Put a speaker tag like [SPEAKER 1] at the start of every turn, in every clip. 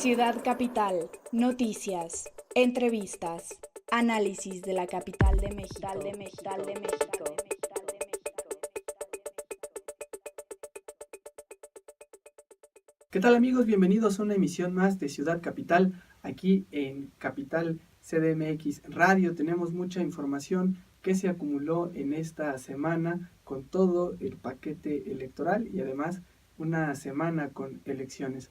[SPEAKER 1] Ciudad Capital, noticias, entrevistas, análisis de la capital de México.
[SPEAKER 2] ¿Qué tal amigos? Bienvenidos a una emisión más de Ciudad Capital, aquí en Capital CDMX Radio. Tenemos mucha información que se acumuló en esta semana con todo el paquete electoral y además una semana con elecciones.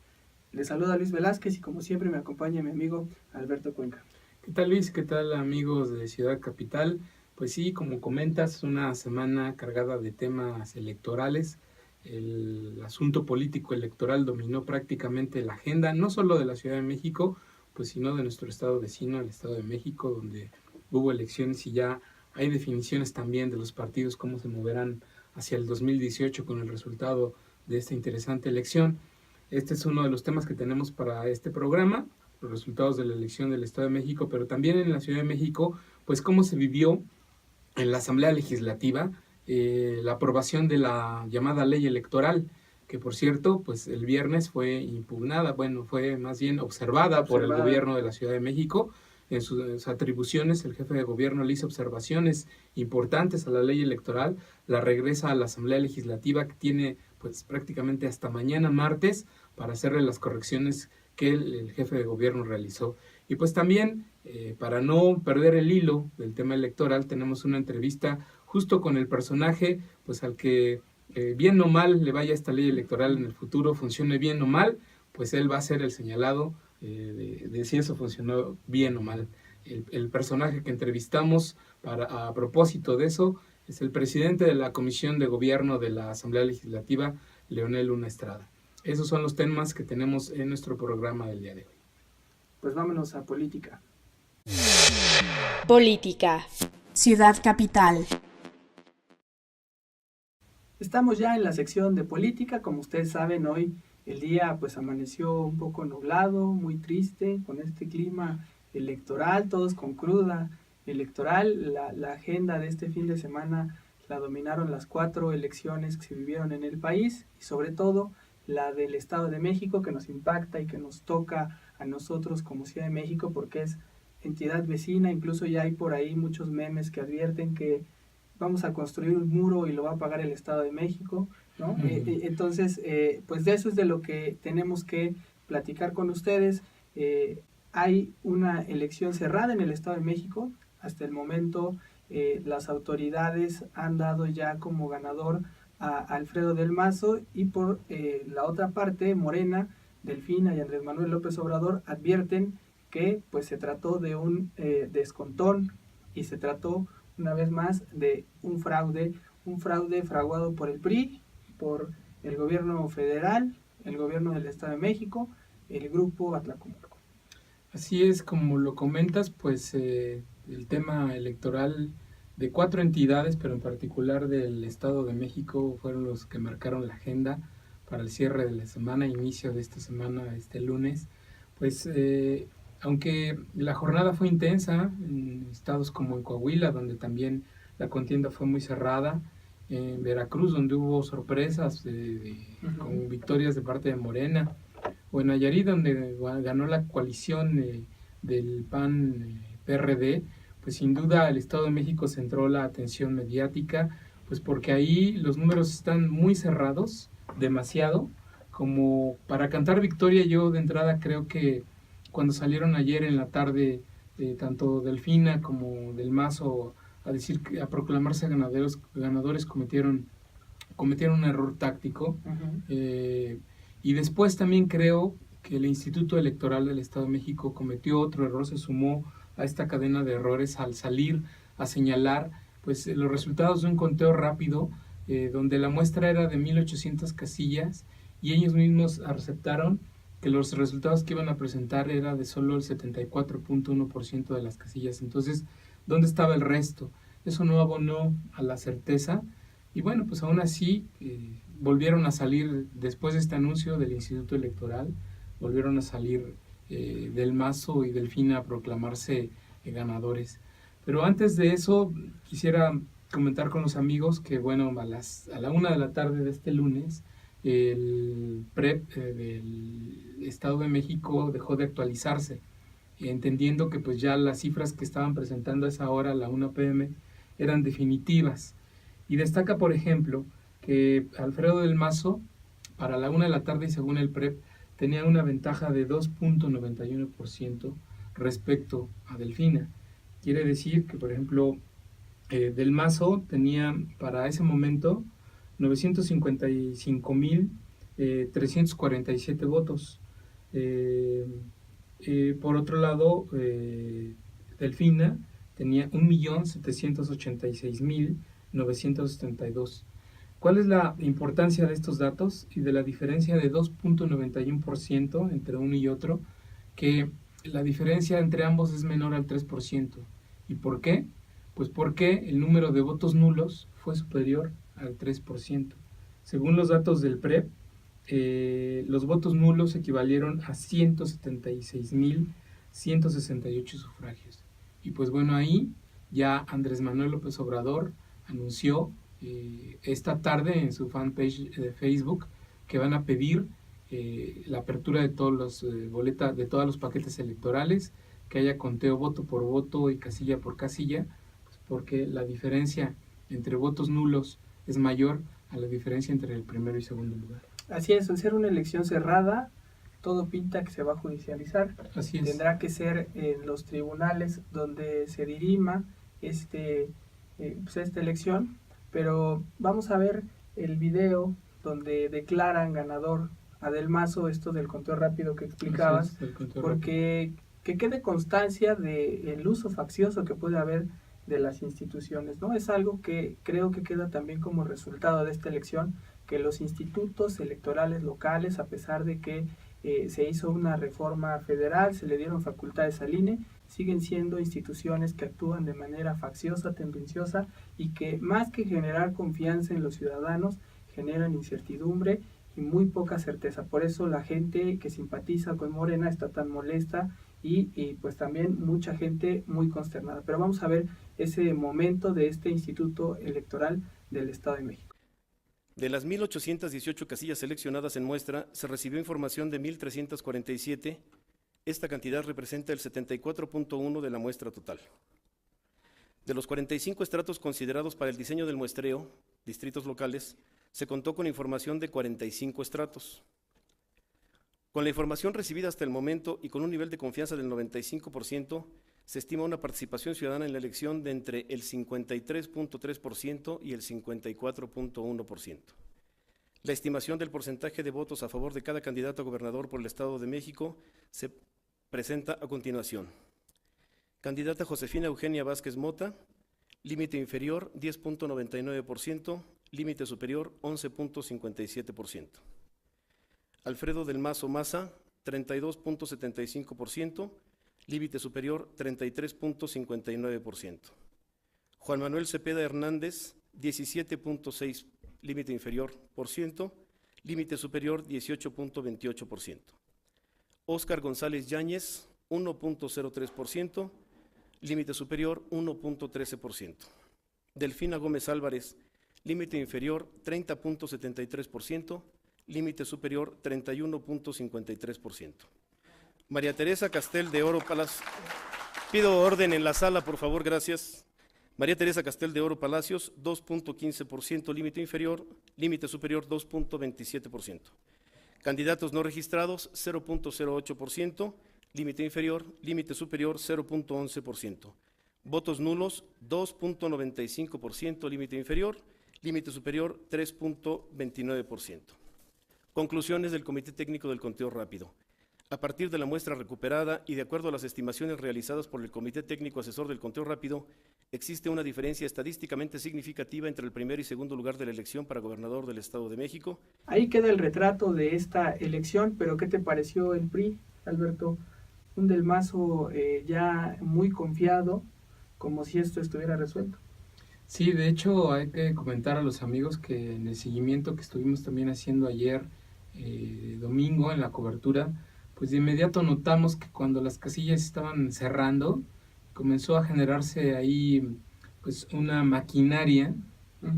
[SPEAKER 2] Les saluda Luis Velázquez y como siempre me acompaña mi amigo Alberto Cuenca.
[SPEAKER 3] ¿Qué tal Luis? ¿Qué tal amigos de Ciudad Capital? Pues sí, como comentas, una semana cargada de temas electorales. El asunto político electoral dominó prácticamente la agenda, no solo de la Ciudad de México, pues sino de nuestro estado vecino, el Estado de México, donde hubo elecciones y ya hay definiciones también de los partidos, cómo se moverán hacia el 2018 con el resultado de esta interesante elección. Este es uno de los temas que tenemos para este programa, los resultados de la elección del Estado de México, pero también en la Ciudad de México, pues cómo se vivió en la Asamblea Legislativa la aprobación de la llamada ley electoral, que por cierto, pues el viernes fue impugnada, bueno, fue más bien observada por el gobierno de la Ciudad de México. En sus atribuciones, el jefe de gobierno le hizo observaciones importantes a la ley electoral, la regresa a la Asamblea Legislativa, que tiene pues prácticamente hasta mañana martes para hacerle las correcciones que el jefe de gobierno realizó. Y pues también, para no perder el hilo del tema electoral, tenemos una entrevista justo con el personaje, pues al que bien o mal le vaya esta ley electoral en el futuro, funcione bien o mal, pues él va a ser el señalado de si eso funcionó bien o mal. El personaje que entrevistamos a propósito de eso es el presidente de la Comisión de Gobierno de la Asamblea Legislativa, Leonel Luna Estrada. Esos son los temas que tenemos en nuestro programa del día de hoy.
[SPEAKER 2] Pues vámonos a política.
[SPEAKER 1] Política. Ciudad Capital.
[SPEAKER 2] Estamos ya en la sección de política. Como ustedes saben, hoy el día pues amaneció un poco nublado, muy triste, con este clima electoral, todos con cruda electoral. La agenda de este fin de semana la dominaron las 4 elecciones que se vivieron en el país y sobre todo la del Estado de México, que nos impacta y que nos toca a nosotros como Ciudad de México porque es entidad vecina. Incluso ya hay por ahí muchos memes que advierten que vamos a construir un muro y lo va a pagar el Estado de México, ¿no? Entonces, pues de eso es de lo que tenemos que platicar con ustedes. Hay una elección cerrada en el Estado de México. Hasta el momento, las autoridades han dado ya como ganador a Alfredo del Mazo y por la otra parte, Morena, Delfina y Andrés Manuel López Obrador advierten que pues se trató de un descontón y se trató una vez más de un fraude fraguado por el PRI, por el gobierno federal, el gobierno del Estado de México, el grupo Atlacomulco.
[SPEAKER 3] Así es, como lo comentas, pues el tema electoral de 4 entidades, pero en particular del Estado de México, fueron los que marcaron la agenda para el cierre de la semana, inicio de esta semana, este lunes. Pues aunque la jornada fue intensa, en estados como en Coahuila, donde también la contienda fue muy cerrada, en Veracruz, donde hubo sorpresas con victorias de parte de Morena, o en Nayarit, donde ganó la coalición del PAN-PRD, pues sin duda el Estado de México centró la atención mediática, pues porque ahí los números están muy cerrados, demasiado, como para cantar victoria. Yo de entrada creo que cuando salieron ayer en la tarde, tanto Delfina como Del Mazo a proclamarse ganadores cometieron un error táctico. Y después también creo que el Instituto Electoral del Estado de México cometió otro error, se sumó a esta cadena de errores al salir a señalar pues los resultados de un conteo rápido, donde la muestra era de 1,800 casillas y ellos mismos aceptaron que los resultados que iban a presentar era de solo el 74.1% de las casillas. Entonces, ¿dónde estaba el resto? Eso no abonó a la certeza. Y bueno, pues aún así volvieron a salir, después de este anuncio del Instituto Electoral, volvieron a salir Del Mazo y Delfina a proclamarse ganadores. Pero antes de eso, quisiera comentar con los amigos que, bueno, a la 1 de la tarde de este lunes, el PREP del Estado de México dejó de actualizarse, entendiendo que pues ya las cifras que estaban presentando a esa hora, a la 1 p.m., eran definitivas. Y destaca, por ejemplo, que Alfredo del Mazo, para la 1 de la tarde y según el PREP, tenía una ventaja de 2.91% respecto a Delfina. Quiere decir que, por ejemplo, Del Mazo tenía para ese momento 955.347 votos. Por otro lado, Delfina tenía 1.786.972. ¿Cuál es la importancia de estos datos y de la diferencia de 2.91% entre uno y otro? Que la diferencia entre ambos es menor al 3%. ¿Y por qué? Pues porque el número de votos nulos fue superior al 3%. Según los datos del PREP, los votos nulos equivalieron a 176.168 sufragios. Y pues bueno, ahí ya Andrés Manuel López Obrador anunció esta tarde en su fanpage de Facebook que van a pedir la apertura de todos los boletas, de todos los paquetes electorales, que haya conteo voto por voto y casilla por casilla, pues porque la diferencia entre votos nulos es mayor a la diferencia entre el primero y segundo lugar.
[SPEAKER 2] Así es, al ser una elección cerrada, todo pinta que se va a judicializar.
[SPEAKER 3] Así es.
[SPEAKER 2] Tendrá que ser en los tribunales donde se dirima esta elección, pero vamos a ver el video donde declaran ganador a Del Mazo, esto del conteo rápido que explicabas, porque que quede constancia del uso faccioso que puede haber de las instituciones, ¿no? Es algo que creo que queda también como resultado de esta elección, que los institutos electorales locales, a pesar de que se hizo una reforma federal, se le dieron facultades al INE, siguen siendo instituciones que actúan de manera facciosa, tendenciosa, y que más que generar confianza en los ciudadanos, generan incertidumbre y muy poca certeza. Por eso la gente que simpatiza con Morena está tan molesta y pues también mucha gente muy consternada. Pero vamos a ver ese momento de este Instituto Electoral del Estado de México.
[SPEAKER 4] De las 1.818 casillas seleccionadas en muestra, se recibió información de 1.347. Esta cantidad representa el 74.1% de la muestra total. De los 45 estratos considerados para el diseño del muestreo, distritos locales, se contó con información de 45 estratos. Con la información recibida hasta el momento y con un nivel de confianza del 95%, se estima una participación ciudadana en la elección de entre el 53.3% y el 54.1%. La estimación del porcentaje de votos a favor de cada candidato a gobernador por el Estado de México se presenta a continuación. Candidata Josefina Eugenia Vázquez Mota, límite inferior 10.99%, límite superior 11.57%. Alfredo del Mazo Maza, 32.75%, límite superior 33.59%. Juan Manuel Cepeda Hernández, 17.6%, límite inferior por ciento, límite superior 18.28%. Óscar González Yáñez, 1.03%, límite superior 1.13%. Delfina Gómez Álvarez, límite inferior 30.73%, límite superior 31.53%. María Teresa Castel de Oro Palacios, pido orden en la sala, por favor, gracias. María Teresa Castel de Oro Palacios, 2.15%, límite inferior, límite superior 2.27%. Candidatos no registrados, 0.08%, límite inferior, límite superior 0.11%. Votos nulos, 2.95%, límite inferior, límite superior 3.29%. Conclusiones del Comité Técnico del Conteo Rápido. A partir de la muestra recuperada y de acuerdo a las estimaciones realizadas por el Comité Técnico Asesor del Conteo Rápido, existe una diferencia estadísticamente significativa entre el primer y segundo lugar de la elección para gobernador del Estado de México.
[SPEAKER 2] Ahí queda el retrato de esta elección, pero ¿qué te pareció el PRI, Alberto? Un Del Mazo ya muy confiado, como si esto estuviera resuelto.
[SPEAKER 3] Sí, de hecho hay que comentar a los amigos que en el seguimiento que estuvimos también haciendo ayer, domingo, en la cobertura, pues de inmediato notamos que cuando las casillas estaban cerrando, comenzó a generarse ahí pues una maquinaria,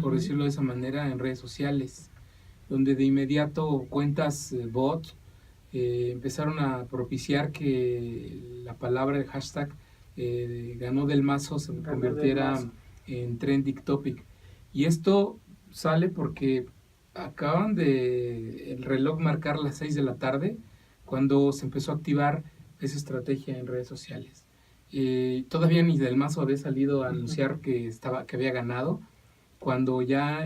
[SPEAKER 3] por decirlo de esa manera, en redes sociales. donde de inmediato cuentas bot empezaron a propiciar que la palabra, el hashtag ganó del Mazo se convirtiera en trending topic. Y esto sale porque acaban de el reloj marcar las 6 de la tarde cuando se empezó a activar esa estrategia en redes sociales. Todavía ni del Mazo había salido a anunciar que había ganado, cuando ya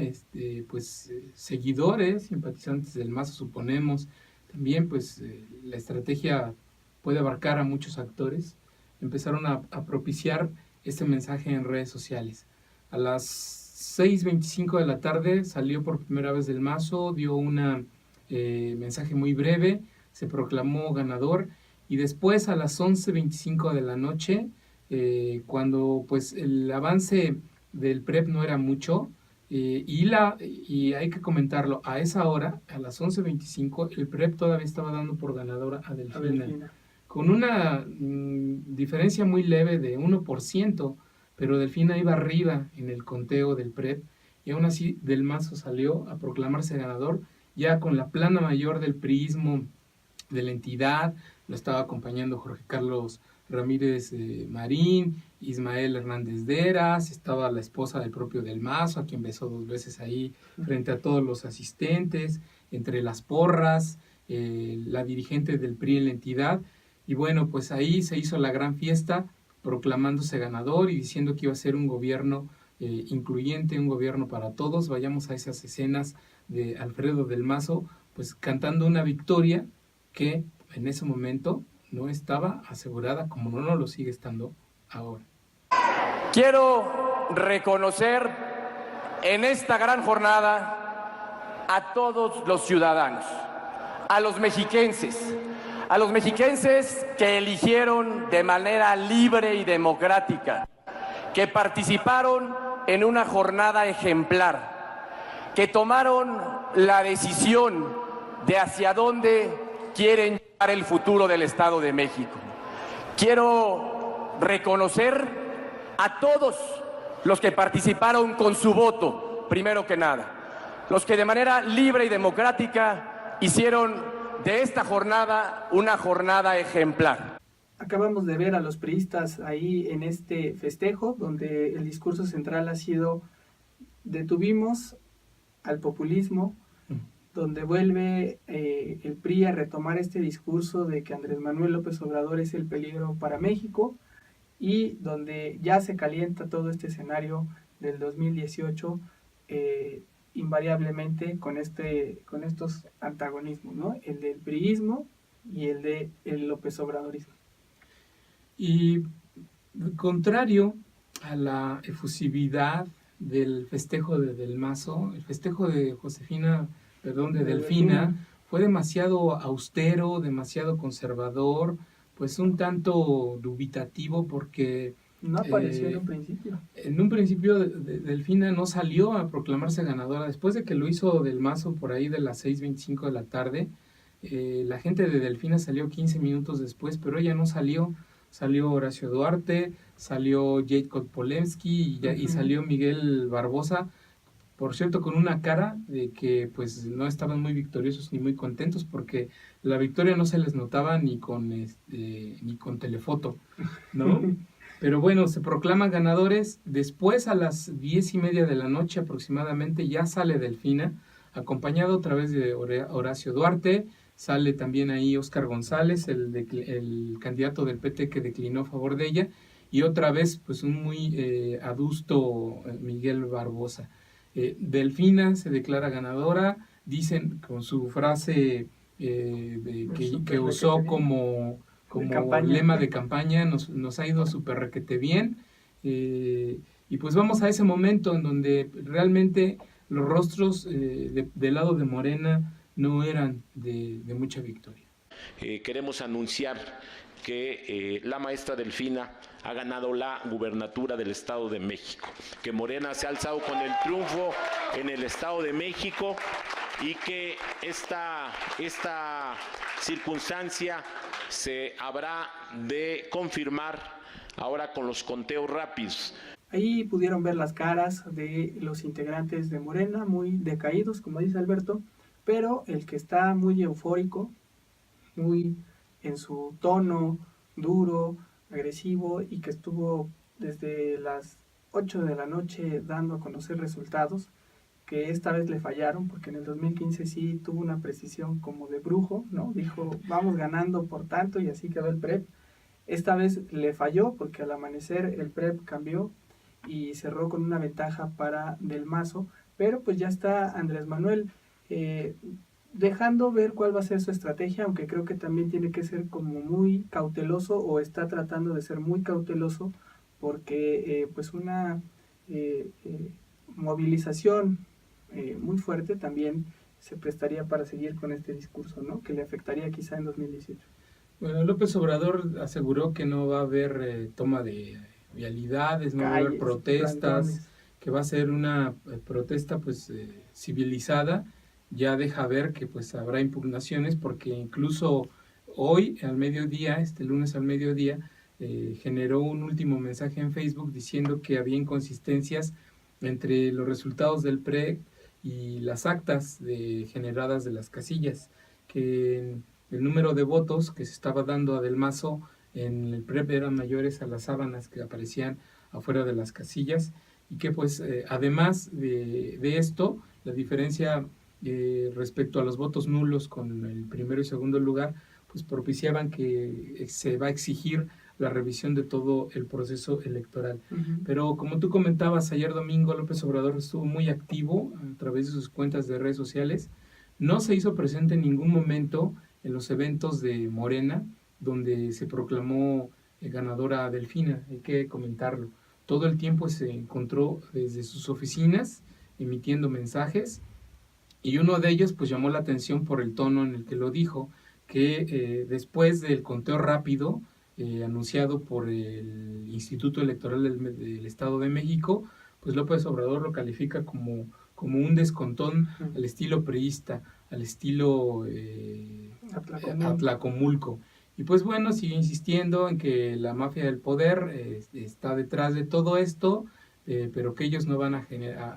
[SPEAKER 3] seguidores, simpatizantes del Mazo, suponemos, también pues la estrategia puede abarcar a muchos actores, empezaron a propiciar este mensaje en redes sociales. A las 6:25 de la tarde salió por primera vez del Mazo, dio un mensaje muy breve, se proclamó ganador, y después a las 11:25 de la noche, cuando pues el avance del PREP no era mucho, y hay que comentarlo, a esa hora, a las 11:25, el PREP todavía estaba dando por ganadora a Delfina. Con una diferencia muy leve de 1%, pero Delfina iba arriba en el conteo del PREP, y aún así Del Mazo salió a proclamarse ganador, ya con la plana mayor del priismo de la entidad. Lo estaba acompañando Jorge Carlos Ramírez Marín, Ismael Hernández Deras, estaba la esposa del propio Del Mazo, a quien besó 2 veces ahí frente a todos los asistentes, entre las porras, la dirigente del PRI en la entidad. Y bueno, pues ahí se hizo la gran fiesta, proclamándose ganador y diciendo que iba a ser un gobierno incluyente, un gobierno para todos. Vayamos a esas escenas de Alfredo Del Mazo, pues cantando una victoria que en ese momento no estaba asegurada, como no lo sigue estando ahora.
[SPEAKER 5] Quiero reconocer en esta gran jornada a todos los ciudadanos, a los mexiquenses que eligieron de manera libre y democrática, que participaron en una jornada ejemplar, que tomaron la decisión de hacia dónde quieren llevar el futuro del Estado de México. Quiero reconocer a todos los que participaron con su voto, primero que nada, los que de manera libre y democrática hicieron de esta jornada una jornada ejemplar.
[SPEAKER 2] Acabamos de ver a los priistas ahí en este festejo, donde el discurso central ha sido: detuvimos al populismo, donde vuelve el PRI a retomar este discurso de que Andrés Manuel López Obrador es el peligro para México, y donde ya se calienta todo este escenario del 2018, invariablemente con estos antagonismos, ¿no? El del priismo y el del López Obradorismo.
[SPEAKER 3] Y contrario a la efusividad del festejo de Del Mazo, el festejo de Delfina fue demasiado austero, demasiado conservador, pues un tanto dubitativo, porque
[SPEAKER 2] no apareció en un principio.
[SPEAKER 3] En un principio Delfina no salió a proclamarse ganadora. Después de que lo hizo Del Mazo por ahí de las 6:25 de la tarde, la gente de Delfina salió 15 minutos después, pero ella no salió. Salió Horacio Duarte, salió Jacob Polensky y salió Miguel Barbosa, por cierto, con una cara de que pues no estaban muy victoriosos ni muy contentos, porque la victoria no se les notaba ni con telefoto, ¿no? Pero bueno, se proclaman ganadores. Después, a las 10:30 de la noche aproximadamente, ya sale Delfina, acompañado otra vez de Horacio Duarte. Sale también ahí Óscar González, el candidato del PT que declinó a favor de ella, y otra vez pues un muy adusto Miguel Barbosa. Delfina se declara ganadora, dicen con su frase que usó como lema de campaña: nos ha ido súper requete bien. Y pues vamos a ese momento en donde realmente los rostros del lado de Morena no eran de mucha victoria.
[SPEAKER 6] Queremos anunciar que la maestra Delfina ha ganado la gubernatura del Estado de México, que Morena se ha alzado con el triunfo en el Estado de México, y que esta circunstancia se habrá de confirmar ahora con los conteos rápidos.
[SPEAKER 2] Ahí pudieron ver las caras de los integrantes de Morena, muy decaídos, como dice Alberto, pero el que está muy eufórico, muy en su tono duro, agresivo, y que estuvo desde las 8 de la noche dando a conocer resultados, que esta vez le fallaron, porque en el 2015 sí tuvo una precisión como de brujo, ¿no? Dijo, vamos ganando por tanto, y así quedó el PREP. Esta vez le falló, porque al amanecer el PREP cambió y cerró con una ventaja para Del Mazo, pero pues ya está Andrés Manuel dejando ver cuál va a ser su estrategia, aunque creo que también tiene que ser como muy cauteloso, o está tratando de ser muy cauteloso, porque pues una movilización muy fuerte también se prestaría para seguir con este discurso, ¿no? Que le afectaría quizá en 2018.
[SPEAKER 3] Bueno, López Obrador aseguró que no va a haber toma de vialidades, no va a haber protestas, plantones, que va a ser una protesta pues civilizada. Ya deja ver que pues habrá impugnaciones, porque incluso hoy al mediodía, este lunes al mediodía, generó un último mensaje en Facebook diciendo que había inconsistencias entre los resultados del PRE y las actas generadas de las casillas, que el número de votos que se estaba dando a Del Mazo en el PREP eran mayores a las sábanas que aparecían afuera de las casillas, y que pues además de esto, la diferencia respecto a los votos nulos con el primero y segundo lugar, pues propiciaban que se va a exigir la revisión de todo el proceso electoral. Uh-huh. Pero como tú comentabas, ayer domingo López Obrador estuvo muy activo a través de sus cuentas de redes sociales. No se hizo presente en ningún momento en los eventos de Morena, donde se proclamó ganadora Delfina, hay que comentarlo. Todo el tiempo se encontró desde sus oficinas emitiendo mensajes, y uno de ellos pues llamó la atención por el tono en el que lo dijo, que después del conteo rápido anunciado por el Instituto Electoral del Estado de México, pues López Obrador lo califica como un descontón al estilo priista, al estilo Atlacomulco. Y pues bueno, sigue insistiendo en que la mafia del poder está detrás de todo esto, pero que ellos no van a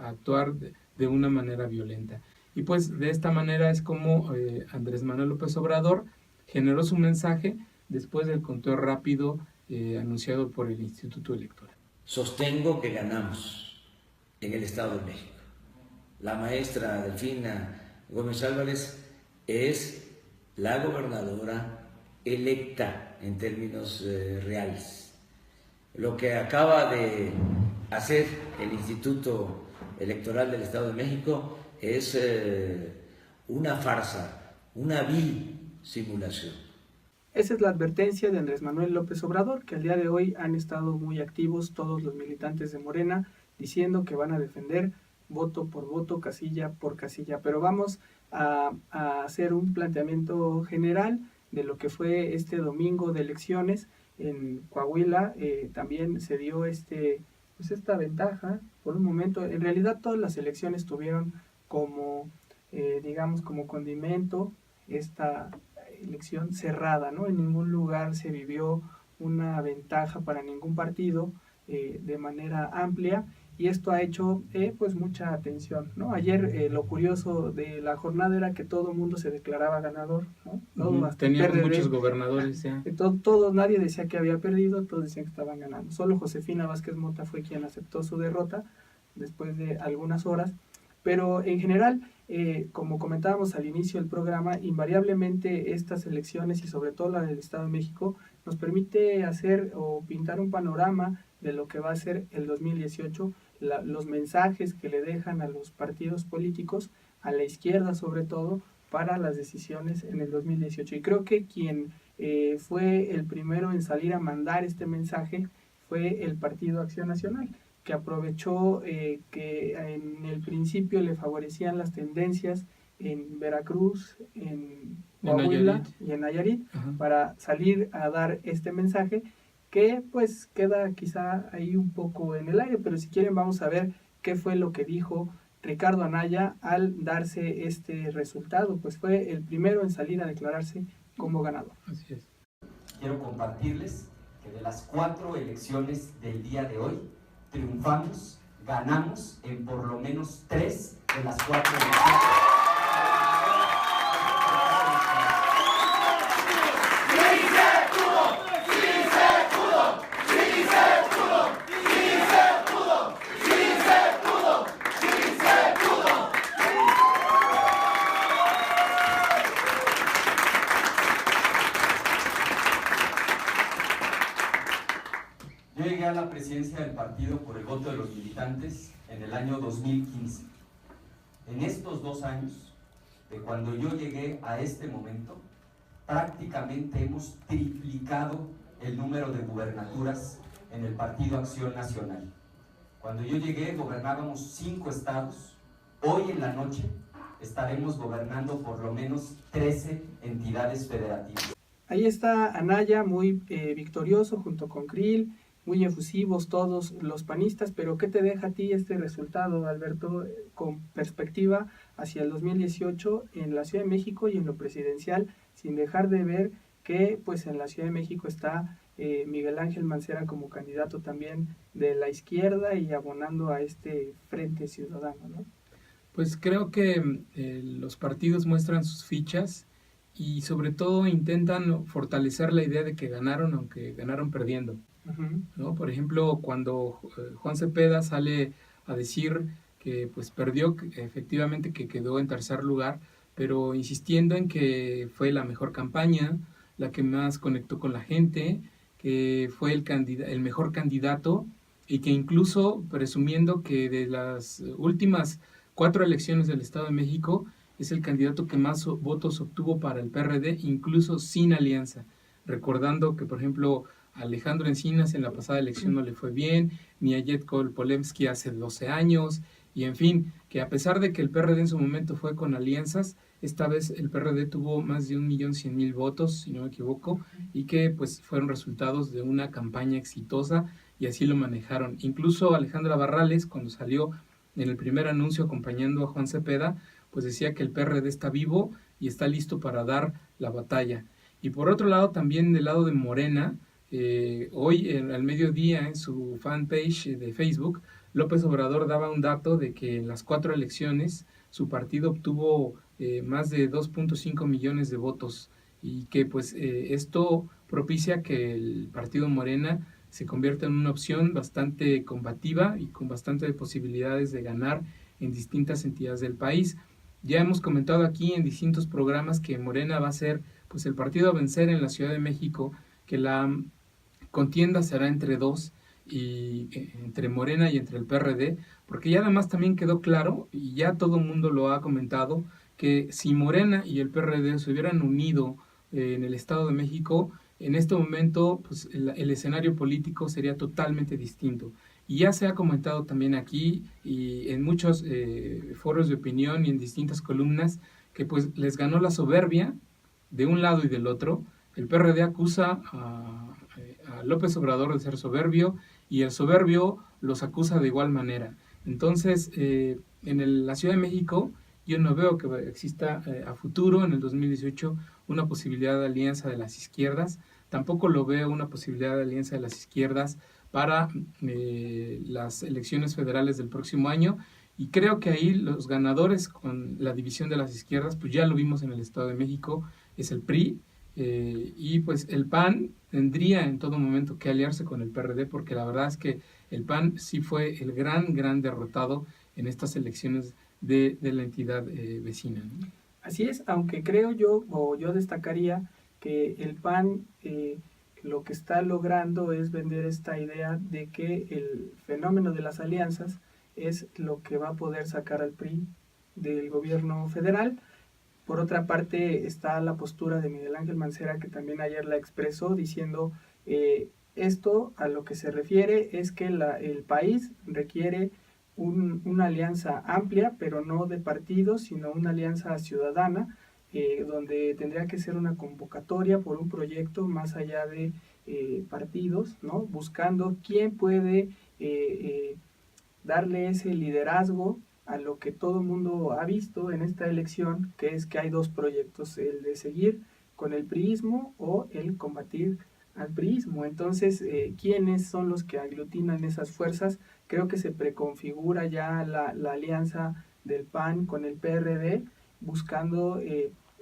[SPEAKER 3] actuar de una manera violenta. Y pues de esta manera es como Andrés Manuel López Obrador generó su mensaje después del conteo rápido anunciado por el Instituto Electoral.
[SPEAKER 7] Sostengo que ganamos en el Estado de México. La maestra Delfina Gómez Álvarez es la gobernadora electa en términos reales. Lo que acaba de hacer el Instituto Electoral del Estado de México es una farsa, una vil simulación.
[SPEAKER 2] Esa es la advertencia de Andrés Manuel López Obrador, que al día de hoy han estado muy activos todos los militantes de Morena, diciendo que van a defender voto por voto, casilla por casilla. Pero vamos a hacer un planteamiento general de lo que fue este domingo de elecciones. En Coahuila también se dio esta ventaja por un momento. En realidad todas las elecciones tuvieron como condimento esta elección cerrada, ¿no? En ningún lugar se vivió una ventaja para ningún partido de manera amplia, y esto ha hecho pues mucha atención, ¿no? Ayer lo curioso de la jornada era que todo el mundo se declaraba ganador, ¿no?
[SPEAKER 3] Teníamos muchos gobernadores, ya.
[SPEAKER 2] Nadie decía que había perdido, todos decían que estaban ganando. Solo Josefina Vázquez Mota fue quien aceptó su derrota después de algunas horas. Pero en general, como comentábamos al inicio del programa, invariablemente estas elecciones, y sobre todo la del Estado de México, nos permite hacer o pintar un panorama de lo que va a ser el 2018, los mensajes que le dejan a los partidos políticos, a la izquierda sobre todo, para las decisiones en el 2018. Y creo que quien fue el primero en salir a mandar este mensaje fue el Partido Acción Nacional, que aprovechó que en el principio le favorecían las tendencias en Veracruz, en Coahuila y en Nayarit, para salir a dar este mensaje que pues queda quizá ahí un poco en el aire, pero si quieren vamos a ver qué fue lo que dijo Ricardo Anaya al darse este resultado, pues fue el primero en salir a declararse como ganador.
[SPEAKER 3] Así es.
[SPEAKER 8] Quiero compartirles que de las 4 elecciones del día de hoy, triunfamos, ganamos en por lo menos 3 de las 4 elecciones. a la presidencia del partido por el voto de los militantes en el año 2015. En estos 2 años, de cuando yo llegué a este momento, prácticamente hemos triplicado el número de gubernaturas en el Partido Acción Nacional. Cuando yo llegué gobernábamos 5 estados, hoy en la noche estaremos gobernando por lo menos 13 entidades federativas.
[SPEAKER 2] Ahí está Anaya, muy victorioso junto con Krill, muy efusivos todos los panistas, pero ¿qué te deja a ti este resultado, Alberto, con perspectiva hacia el 2018 en la Ciudad de México y en lo presidencial, sin dejar de ver que pues en la Ciudad de México está Miguel Ángel Mancera como candidato también de la izquierda y abonando a este Frente Ciudadano, ¿no?
[SPEAKER 3] Pues creo que los partidos muestran sus fichas y sobre todo intentan fortalecer la idea de que ganaron, aunque ganaron perdiendo, ¿no? Por ejemplo, cuando Juan Cepeda sale a decir que pues perdió, efectivamente que quedó en tercer lugar, pero insistiendo en que fue la mejor campaña, la que más conectó con la gente, que fue el mejor candidato y que incluso presumiendo que de las últimas 4 elecciones del Estado de México es el candidato que más votos obtuvo para el PRD, incluso sin alianza. Recordando que, por ejemplo, Alejandro Encinas en la pasada elección no le fue bien, ni a Yetko Polemski hace 12 años, y en fin, que a pesar de que el PRD en su momento fue con alianzas, esta vez el PRD tuvo más de 1.100.000 votos, si no me equivoco, y que pues fueron resultados de una campaña exitosa y así lo manejaron. Incluso Alejandra Barrales, cuando salió en el primer anuncio acompañando a Juan Cepeda, pues decía que el PRD está vivo y está listo para dar la batalla. Y por otro lado, también del lado de Morena, hoy al mediodía en su fanpage de Facebook, López Obrador daba un dato de que en las 4 elecciones su partido obtuvo más de 2.5 millones de votos y que pues esto propicia que el partido Morena se convierta en una opción bastante combativa y con bastantes posibilidades de ganar en distintas entidades del país. Ya hemos comentado aquí en distintos programas que Morena va a ser pues el partido a vencer en la Ciudad de México, que la contienda será entre 2, y entre Morena y entre el PRD, porque ya además también quedó claro, y ya todo el mundo lo ha comentado, que si Morena y el PRD se hubieran unido en el Estado de México, en este momento pues el escenario político sería totalmente distinto. Y ya se ha comentado también aquí y en muchos foros de opinión y en distintas columnas que pues les ganó la soberbia de un lado y del otro. El PRD acusa a López Obrador de ser soberbio y el soberbio los acusa de igual manera. Entonces, en la Ciudad de México yo no veo que exista a futuro, en el 2018, una posibilidad de alianza de las izquierdas. Tampoco lo veo una posibilidad de alianza de las izquierdas para las elecciones federales del próximo año. Y creo que ahí los ganadores con la división de las izquierdas, pues ya lo vimos en el Estado de México, es el PRI, y pues el PAN tendría en todo momento que aliarse con el PRD, porque la verdad es que el PAN sí fue el gran derrotado en estas elecciones de la entidad vecina, ¿no?
[SPEAKER 2] Así es, aunque creo yo, o yo destacaría que el PAN lo que está logrando es vender esta idea de que el fenómeno de las alianzas es lo que va a poder sacar al PRI del gobierno federal. Por otra parte está la postura de Miguel Ángel Mancera, que también ayer la expresó, diciendo esto a lo que se refiere es que el país requiere una alianza amplia, pero no de partidos, sino una alianza ciudadana, donde tendría que ser una convocatoria por un proyecto más allá de partidos, ¿no? Buscando quién puede darle ese liderazgo a lo que todo el mundo ha visto en esta elección, que es que hay 2 proyectos, el de seguir con el priismo o el combatir al priismo. Entonces, ¿quiénes son los que aglutinan esas fuerzas? Creo que se preconfigura ya la alianza del PAN con el PRD, buscando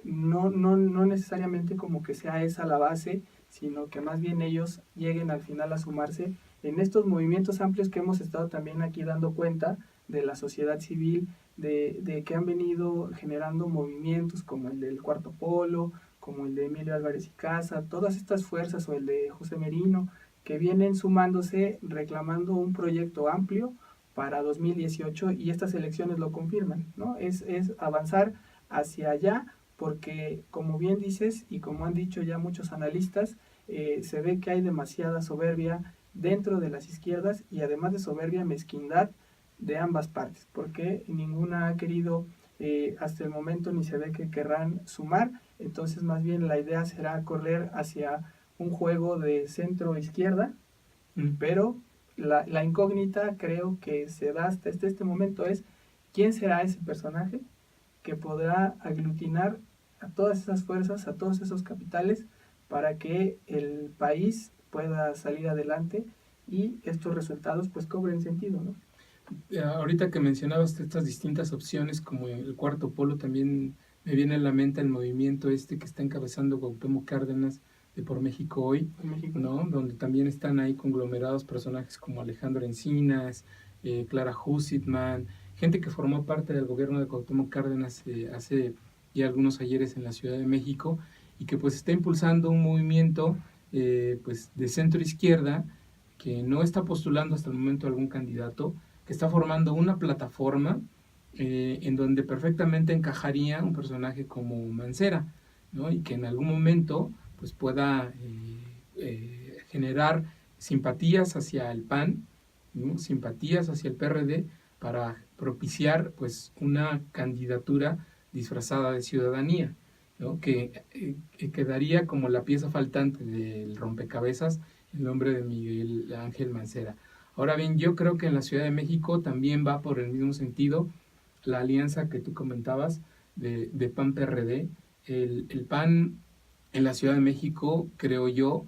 [SPEAKER 2] no necesariamente como que sea esa la base, sino que más bien ellos lleguen al final a sumarse en estos movimientos amplios que hemos estado también aquí dando cuenta de la sociedad civil, de que han venido generando movimientos como el del Cuarto Polo, como el de Emilio Álvarez y Casa, todas estas fuerzas, o el de José Merino, que vienen sumándose reclamando un proyecto amplio para 2018 y estas elecciones lo confirman, ¿no? Es avanzar hacia allá porque, como bien dices y como han dicho ya muchos analistas, se ve que hay demasiada soberbia dentro de las izquierdas y además de soberbia, mezquindad de ambas partes, porque ninguna ha querido hasta el momento ni se ve que querrán sumar, entonces más bien la idea será correr hacia un juego de centro-izquierda, pero la incógnita creo que se da hasta este momento es quién será ese personaje que podrá aglutinar a todas esas fuerzas, a todos esos capitales para que el país pueda salir adelante y estos resultados pues cobren sentido, ¿no?
[SPEAKER 3] Ahorita que mencionabas estas distintas opciones como el cuarto polo, también me viene a la mente el movimiento que está encabezando Cuauhtémoc Cárdenas de Por México Hoy, ¿no? Donde también están ahí conglomerados personajes como Alejandro Encinas, Clara Hussitman, gente que formó parte del gobierno de Cuauhtémoc Cárdenas hace ya algunos ayeres en la Ciudad de México y que pues está impulsando un movimiento pues de centro izquierda que no está postulando hasta el momento algún candidato, que está formando una plataforma en donde perfectamente encajaría un personaje como Mancera, ¿no? Y que en algún momento pues pueda generar simpatías hacia el PAN, ¿no? Simpatías hacia el PRD para propiciar pues una candidatura disfrazada de ciudadanía, ¿no? Que quedaría como la pieza faltante del rompecabezas el nombre de Miguel Ángel Mancera. Ahora bien, yo creo que en la Ciudad de México también va por el mismo sentido la alianza que tú comentabas de PAN-PRD. El PAN en la Ciudad de México, creo yo,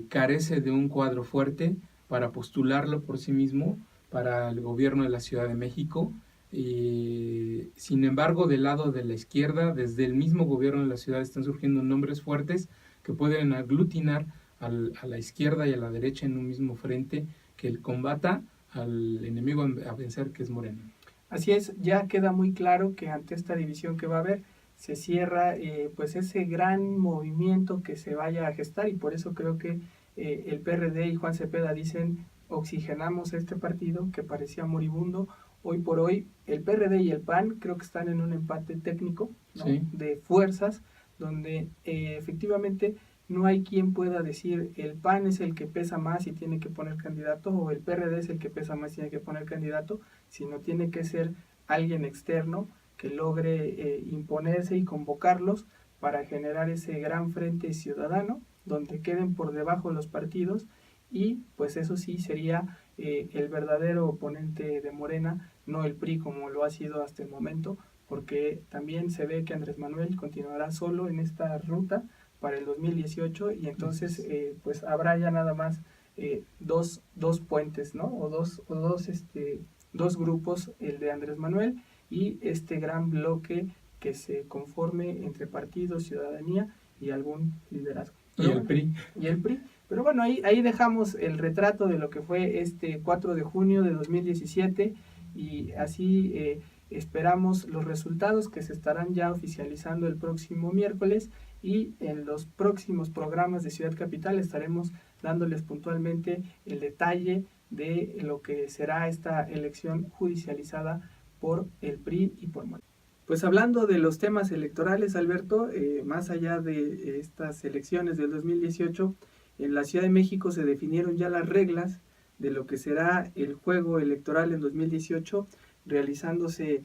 [SPEAKER 3] carece de un cuadro fuerte para postularlo por sí mismo para el gobierno de la Ciudad de México. Sin embargo, del lado de la izquierda, desde el mismo gobierno de la ciudad están surgiendo nombres fuertes que pueden aglutinar a la izquierda y a la derecha en un mismo frente que combata al enemigo a vencer, que es Morena.
[SPEAKER 2] Así es, ya queda muy claro que ante esta división que va a haber, se cierra pues ese gran movimiento que se vaya a gestar y por eso creo que el PRD y Juan Cepeda dicen oxigenamos este partido que parecía moribundo. Hoy por hoy el PRD y el PAN creo que están en un empate técnico, ¿no?
[SPEAKER 3] Sí.
[SPEAKER 2] De fuerzas, donde efectivamente no hay quien pueda decir el PAN es el que pesa más y tiene que poner candidato o el PRD es el que pesa más y tiene que poner candidato, sino tiene que ser alguien externo que logre imponerse y convocarlos para generar ese gran frente ciudadano donde queden por debajo los partidos y pues eso sí sería el verdadero oponente de Morena, no el PRI como lo ha sido hasta el momento, porque también se ve que Andrés Manuel continuará solo en esta ruta para el 2018 y entonces pues habrá ya nada más dos puentes, ¿no? O dos grupos, el de Andrés Manuel y este gran bloque que se conforme entre partidos, ciudadanía y algún liderazgo.
[SPEAKER 3] Y el PRI.
[SPEAKER 2] Y el PRI. Pero bueno, ahí dejamos el retrato de lo que fue este 4 de junio de 2017 y así esperamos los resultados que se estarán ya oficializando el próximo miércoles y en los próximos programas de Ciudad Capital estaremos dándoles puntualmente el detalle de lo que será esta elección judicializada por el PRI y por Morena. Pues hablando de los temas electorales, Alberto, más allá de estas elecciones del 2018, en la Ciudad de México se definieron ya las reglas de lo que será el juego electoral en 2018, realizándose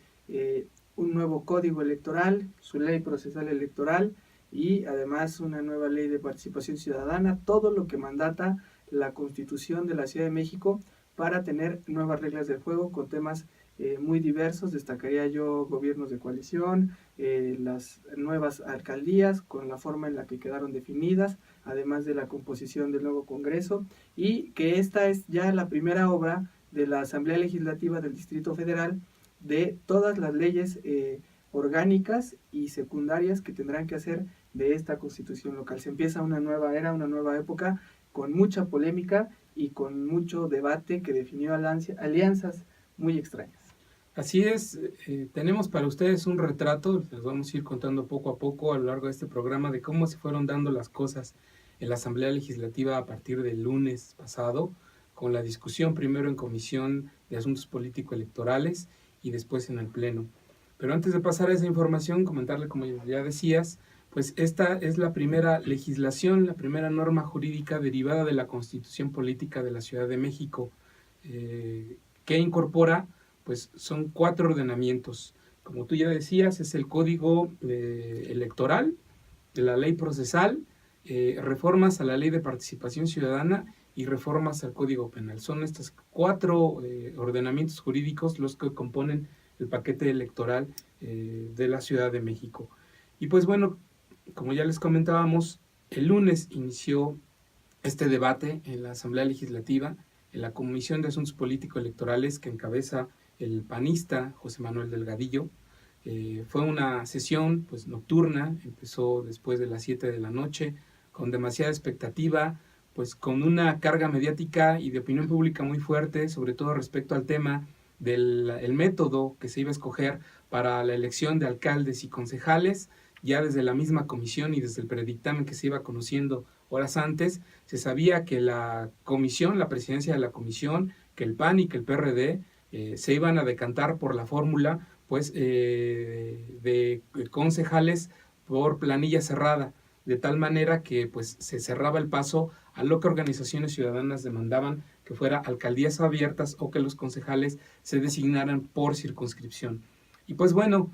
[SPEAKER 2] un nuevo código electoral, su ley procesal electoral y además una nueva ley de participación ciudadana, todo lo que mandata la Constitución de la Ciudad de México para tener nuevas reglas del juego con temas muy diversos. Destacaría yo gobiernos de coalición, las nuevas alcaldías con la forma en la que quedaron definidas, además de la composición del nuevo Congreso, y que esta es ya la primera obra de la Asamblea Legislativa del Distrito Federal de todas las leyes orgánicas y secundarias que tendrán que hacer de esta Constitución local. Se empieza una nueva era, una nueva época con mucha polémica y con mucho debate que definió alianzas muy extrañas.
[SPEAKER 3] Así es, tenemos para ustedes un retrato, les vamos a ir contando poco a poco a lo largo de este programa de cómo se fueron dando las cosas en la Asamblea Legislativa a partir del lunes pasado, con la discusión primero en Comisión de Asuntos Político-Electorales y después en el Pleno. Pero antes de pasar a esa información, comentarle, como ya decías, pues esta es la primera legislación, la primera norma jurídica derivada de la Constitución Política de la Ciudad de México, que incorpora, pues son 4 ordenamientos. Como tú ya decías, es el Código Electoral, de la Ley Procesal, reformas a la Ley de Participación Ciudadana y reformas al Código Penal. Son estos 4 ordenamientos jurídicos los que componen el paquete electoral de la Ciudad de México. Y pues bueno, como ya les comentábamos, el lunes inició este debate en la Asamblea Legislativa, en la Comisión de Asuntos Político-Electorales que encabeza el panista José Manuel Delgadillo. Fue una sesión pues nocturna, empezó después de las 7 de la noche, con demasiada expectativa, pues con una carga mediática y de opinión pública muy fuerte, sobre todo respecto al tema del método que se iba a escoger para la elección de alcaldes y concejales. Ya desde la misma comisión y desde el predictamen que se iba conociendo horas antes, se sabía que la comisión, la presidencia de la comisión, que el PAN y que el PRD se iban a decantar por la fórmula pues de concejales por planilla cerrada, de tal manera que pues se cerraba el paso a lo que organizaciones ciudadanas demandaban, que fuera alcaldías abiertas o que los concejales se designaran por circunscripción. Y pues bueno,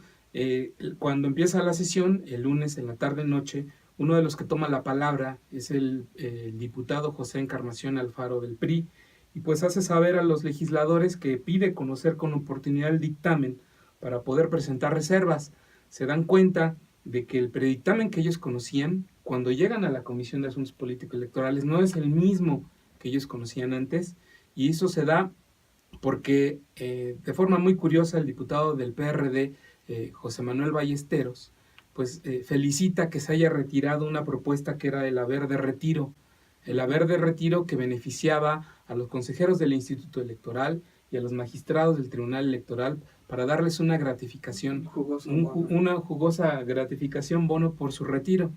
[SPEAKER 3] cuando empieza la sesión, el lunes en la tarde-noche, uno de los que toma la palabra es el diputado José Encarnación Alfaro del PRI, y pues hace saber a los legisladores que pide conocer con oportunidad el dictamen para poder presentar reservas. Se dan cuenta de que el predictamen que ellos conocían, cuando llegan a la Comisión de Asuntos Político-Electorales, no es el mismo que ellos conocían antes, y eso se da porque de forma muy curiosa el diputado del PRD, José Manuel Ballesteros, pues felicita que se haya retirado una propuesta que era el haber de retiro, que beneficiaba a los consejeros del Instituto Electoral y a los magistrados del Tribunal Electoral para darles una gratificación, una jugosa gratificación bono por su retiro.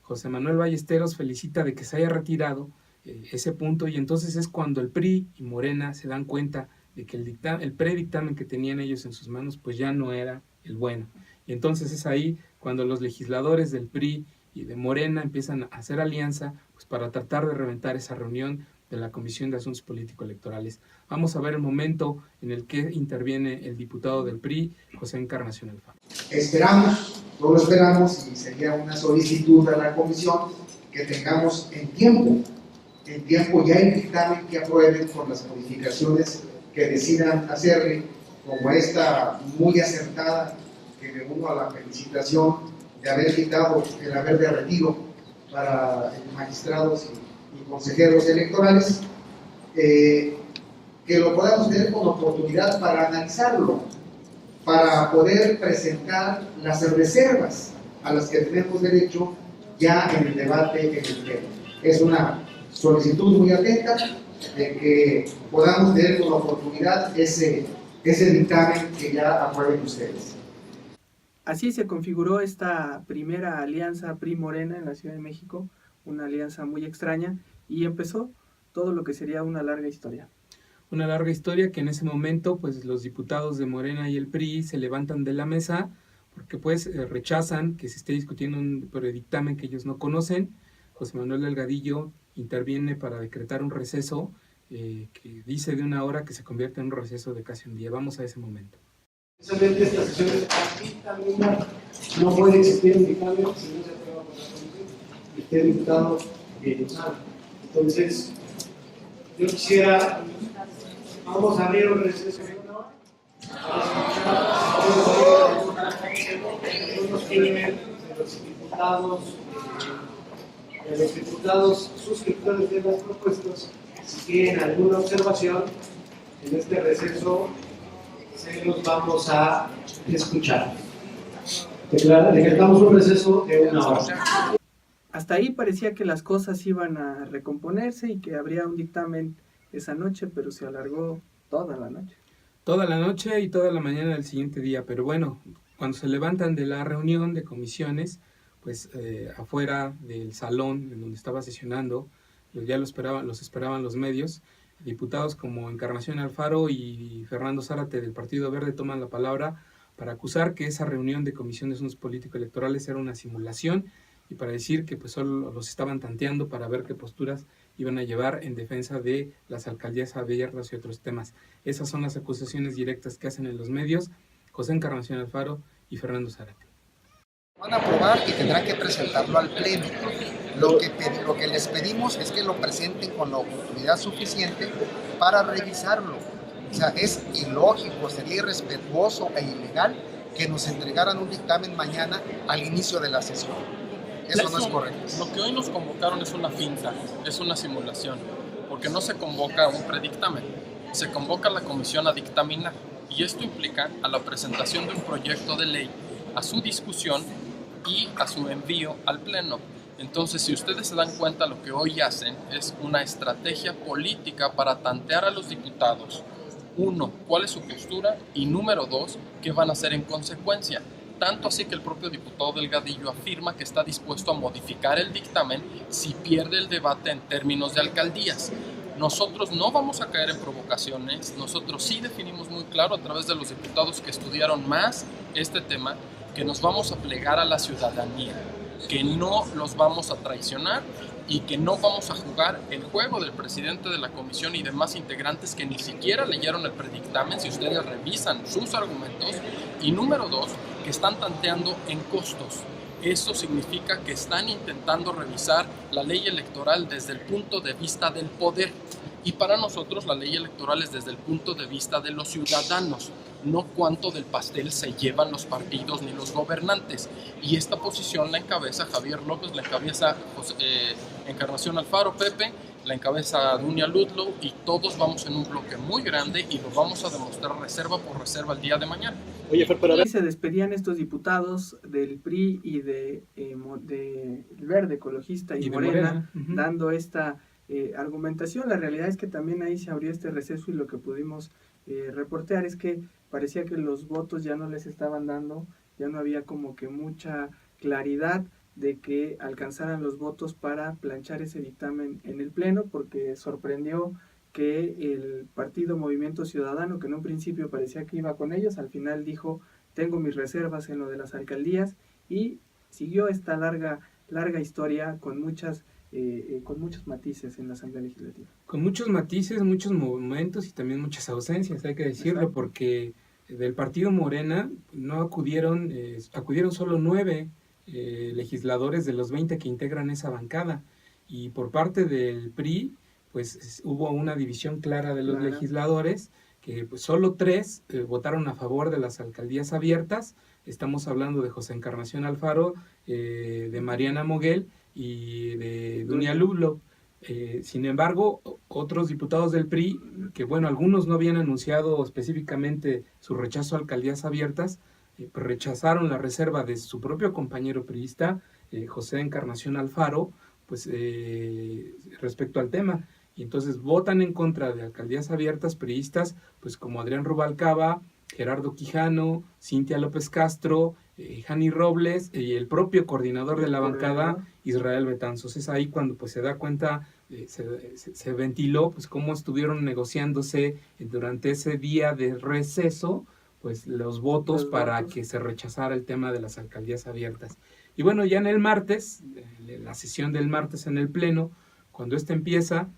[SPEAKER 3] José Manuel Ballesteros felicita de que se haya retirado ese punto, y entonces es cuando el PRI y Morena se dan cuenta de que el predictamen que tenían ellos en sus manos pues ya no era el bueno. Y entonces es ahí cuando los legisladores del PRI y de Morena empiezan a hacer alianza pues para tratar de reventar esa reunión de la Comisión de Asuntos Político-Electorales. Vamos a ver el momento en el que interviene el diputado del PRI, José Encarnación Alfaro.
[SPEAKER 9] Esperamos, no lo esperamos, y sería una solicitud a la comisión que tengamos en tiempo ya el dictamen que aprueben con las modificaciones que decidan hacerle, como esta muy acertada, que me uno a la felicitación de haber quitado el haber de retiro para magistrados y consejeros electorales, que lo podamos tener con oportunidad para analizarlo, para poder presentar las reservas a las que tenemos derecho ya en el debate en el pleno. Es una solicitud muy atenta de que podamos tener con oportunidad ese dictamen que ya aprueben ustedes.
[SPEAKER 2] Así se configuró esta primera alianza PRI-Morena en la Ciudad de México, una alianza muy extraña, y empezó todo lo que sería una larga historia.
[SPEAKER 3] Una larga historia que en ese momento pues los diputados de Morena y el PRI se levantan de la mesa porque pues rechazan que se esté discutiendo un predictamen que ellos no conocen. José Manuel Delgadillo interviene para decretar un receso que dice de 1 hora que se convierte en un receso de casi un día. Vamos a ese momento.
[SPEAKER 10] Precisamente estas sesiones aquí también no puede existir un dictamen si no se aprueba por la comisión. Y usted, diputado, lo sabe. Entonces, yo quisiera, vamos a abrir un receso de 1 hora. De los diputados suscriptores de las propuestas, si tienen alguna observación en este receso, se los vamos a escuchar. Decretamos un receso de 1 hora.
[SPEAKER 2] Hasta ahí parecía que las cosas iban a recomponerse y que habría un dictamen esa noche, pero se alargó toda la noche.
[SPEAKER 3] Toda la noche y toda la mañana del siguiente día, pero bueno, cuando se levantan de la reunión de comisiones, pues afuera del salón en donde estaba sesionando, ya los esperaban los medios. Diputados como Encarnación Alfaro y Fernando Zárate del Partido Verde toman la palabra para acusar que esa reunión de Comisión de Asuntos Político-Electorales era una simulación y para decir que pues solo los estaban tanteando para ver qué posturas iban a llevar en defensa de las alcaldías abiertas y otros temas. Esas son las acusaciones directas que hacen en los medios José Encarnación Alfaro y Fernando Zárate.
[SPEAKER 11] Van a aprobar y tendrán que presentarlo al Pleno. Lo que les pedimos es que lo presenten con la oportunidad suficiente para revisarlo. O sea, es ilógico, sería irrespetuoso e ilegal que nos entregaran un dictamen mañana al inicio de la sesión. Eso no es correcto.
[SPEAKER 12] Lo que hoy nos convocaron es una finta, es una simulación, porque no se convoca un predictamen, se convoca a la comisión a dictaminar, y esto implica a la presentación de un proyecto de ley, a su discusión y a su envío al Pleno. Entonces, si ustedes se dan cuenta, lo que hoy hacen es una estrategia política para tantear a los diputados. Uno, ¿cuál es su postura? Y número dos, ¿qué van a hacer en consecuencia? Tanto así que el propio diputado Delgadillo afirma que está dispuesto a modificar el dictamen si pierde el debate en términos de alcaldías. Nosotros no vamos a caer en provocaciones, nosotros sí definimos muy claro a través de los diputados que estudiaron más este tema, que nos vamos a plegar a la ciudadanía, que no los vamos a traicionar y que no vamos a jugar el juego del presidente de la comisión y demás integrantes que ni siquiera leyeron el predictamen, si ustedes revisan sus argumentos. Y número dos, que están tanteando en costos. Eso significa que están intentando revisar la ley electoral desde el punto de vista del poder. Y para nosotros la ley electoral es desde el punto de vista de los ciudadanos, no cuánto del pastel se llevan los partidos ni los gobernantes. Y esta posición la encabeza Javier López, la encabeza Encarnación Alfaro, Pepe, la encabeza Dunia Ludlow, y todos vamos en un bloque muy grande y lo vamos a demostrar reserva por reserva el día de mañana.
[SPEAKER 2] Oye, Fer, pero se despedían estos diputados del PRI y de Verde, Ecologista y Morena, dando esta argumentación. La realidad es que también ahí se abrió este receso y lo que pudimos reportear es que parecía que los votos ya no les estaban dando, ya no había como que mucha claridad de que alcanzaran los votos para planchar ese dictamen en el Pleno, porque sorprendió que el partido Movimiento Ciudadano, que en un principio parecía que iba con ellos, al final dijo, tengo mis reservas en lo de las alcaldías, y siguió esta larga historia con muchos matices en la Asamblea Legislativa.
[SPEAKER 3] Con muchos matices, muchos momentos y también muchas ausencias, hay que decirlo. Exacto. Porque del partido Morena no acudieron solo 9 legisladores de los 20 que integran esa bancada, y por parte del PRI pues hubo una división clara de los legisladores, que pues solo 3 votaron a favor de las alcaldías abiertas. Estamos hablando de José Encarnación Alfaro, de Mariana Moguel y de Dunia Ludlow. Sin embargo, otros diputados del PRI, que bueno, algunos no habían anunciado específicamente su rechazo a alcaldías abiertas, rechazaron la reserva de su propio compañero priista, José Encarnación Alfaro, pues respecto al tema, y entonces votan en contra de alcaldías abiertas priistas, pues como Adrián Rubalcaba, Gerardo Quijano, Cintia López Castro, Jani Robles y el propio coordinador de la bancada, Israel Betanzos. Es ahí cuando pues se da cuenta, se ventiló pues cómo estuvieron negociándose durante ese día de receso pues los votos para que se rechazara el tema de las alcaldías abiertas. Y bueno, ya en el martes, la sesión del martes en el Pleno, cuando empieza,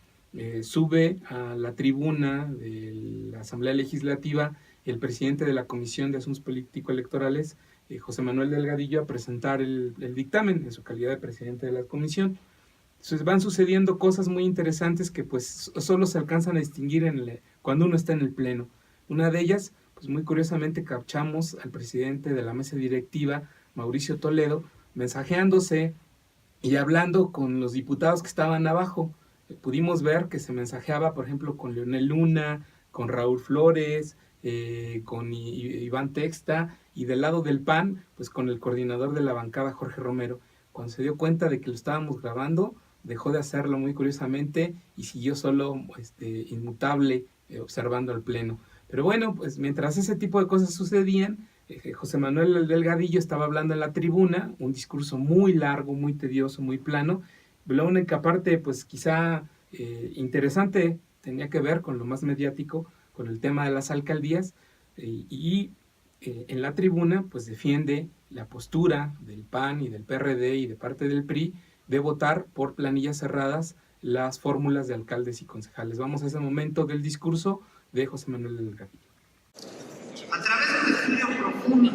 [SPEAKER 3] sube a la tribuna de la Asamblea Legislativa el presidente de la Comisión de Asuntos Político-Electorales, José Manuel Delgadillo, a presentar el dictamen en su calidad de presidente de la comisión. Entonces van sucediendo cosas muy interesantes que pues solo se alcanzan a distinguir cuando uno está en el Pleno. Una de ellas, pues muy curiosamente captamos al presidente de la mesa directiva, Mauricio Toledo, mensajeándose y hablando con los diputados que estaban abajo. Pudimos ver que se mensajeaba, por ejemplo, con Leonel Luna, con Raúl Flores, con Iván Texta, y del lado del PAN, pues con el coordinador de la bancada, Jorge Romero. Cuando se dio cuenta de que lo estábamos grabando, dejó de hacerlo muy curiosamente y siguió solo inmutable observando el Pleno. Pero bueno, pues mientras ese tipo de cosas sucedían, José Manuel Delgadillo estaba hablando en la tribuna, un discurso muy largo, muy tedioso, muy plano. La única parte, pues quizá interesante, tenía que ver con lo más mediático, con el tema de las alcaldías, en la tribuna pues defiende la postura del PAN y del PRD y de parte del PRI de votar por planillas cerradas las fórmulas de alcaldes y concejales. Vamos a ese momento del discurso de José Manuel Delgadillo.
[SPEAKER 13] A través de un estudio profundo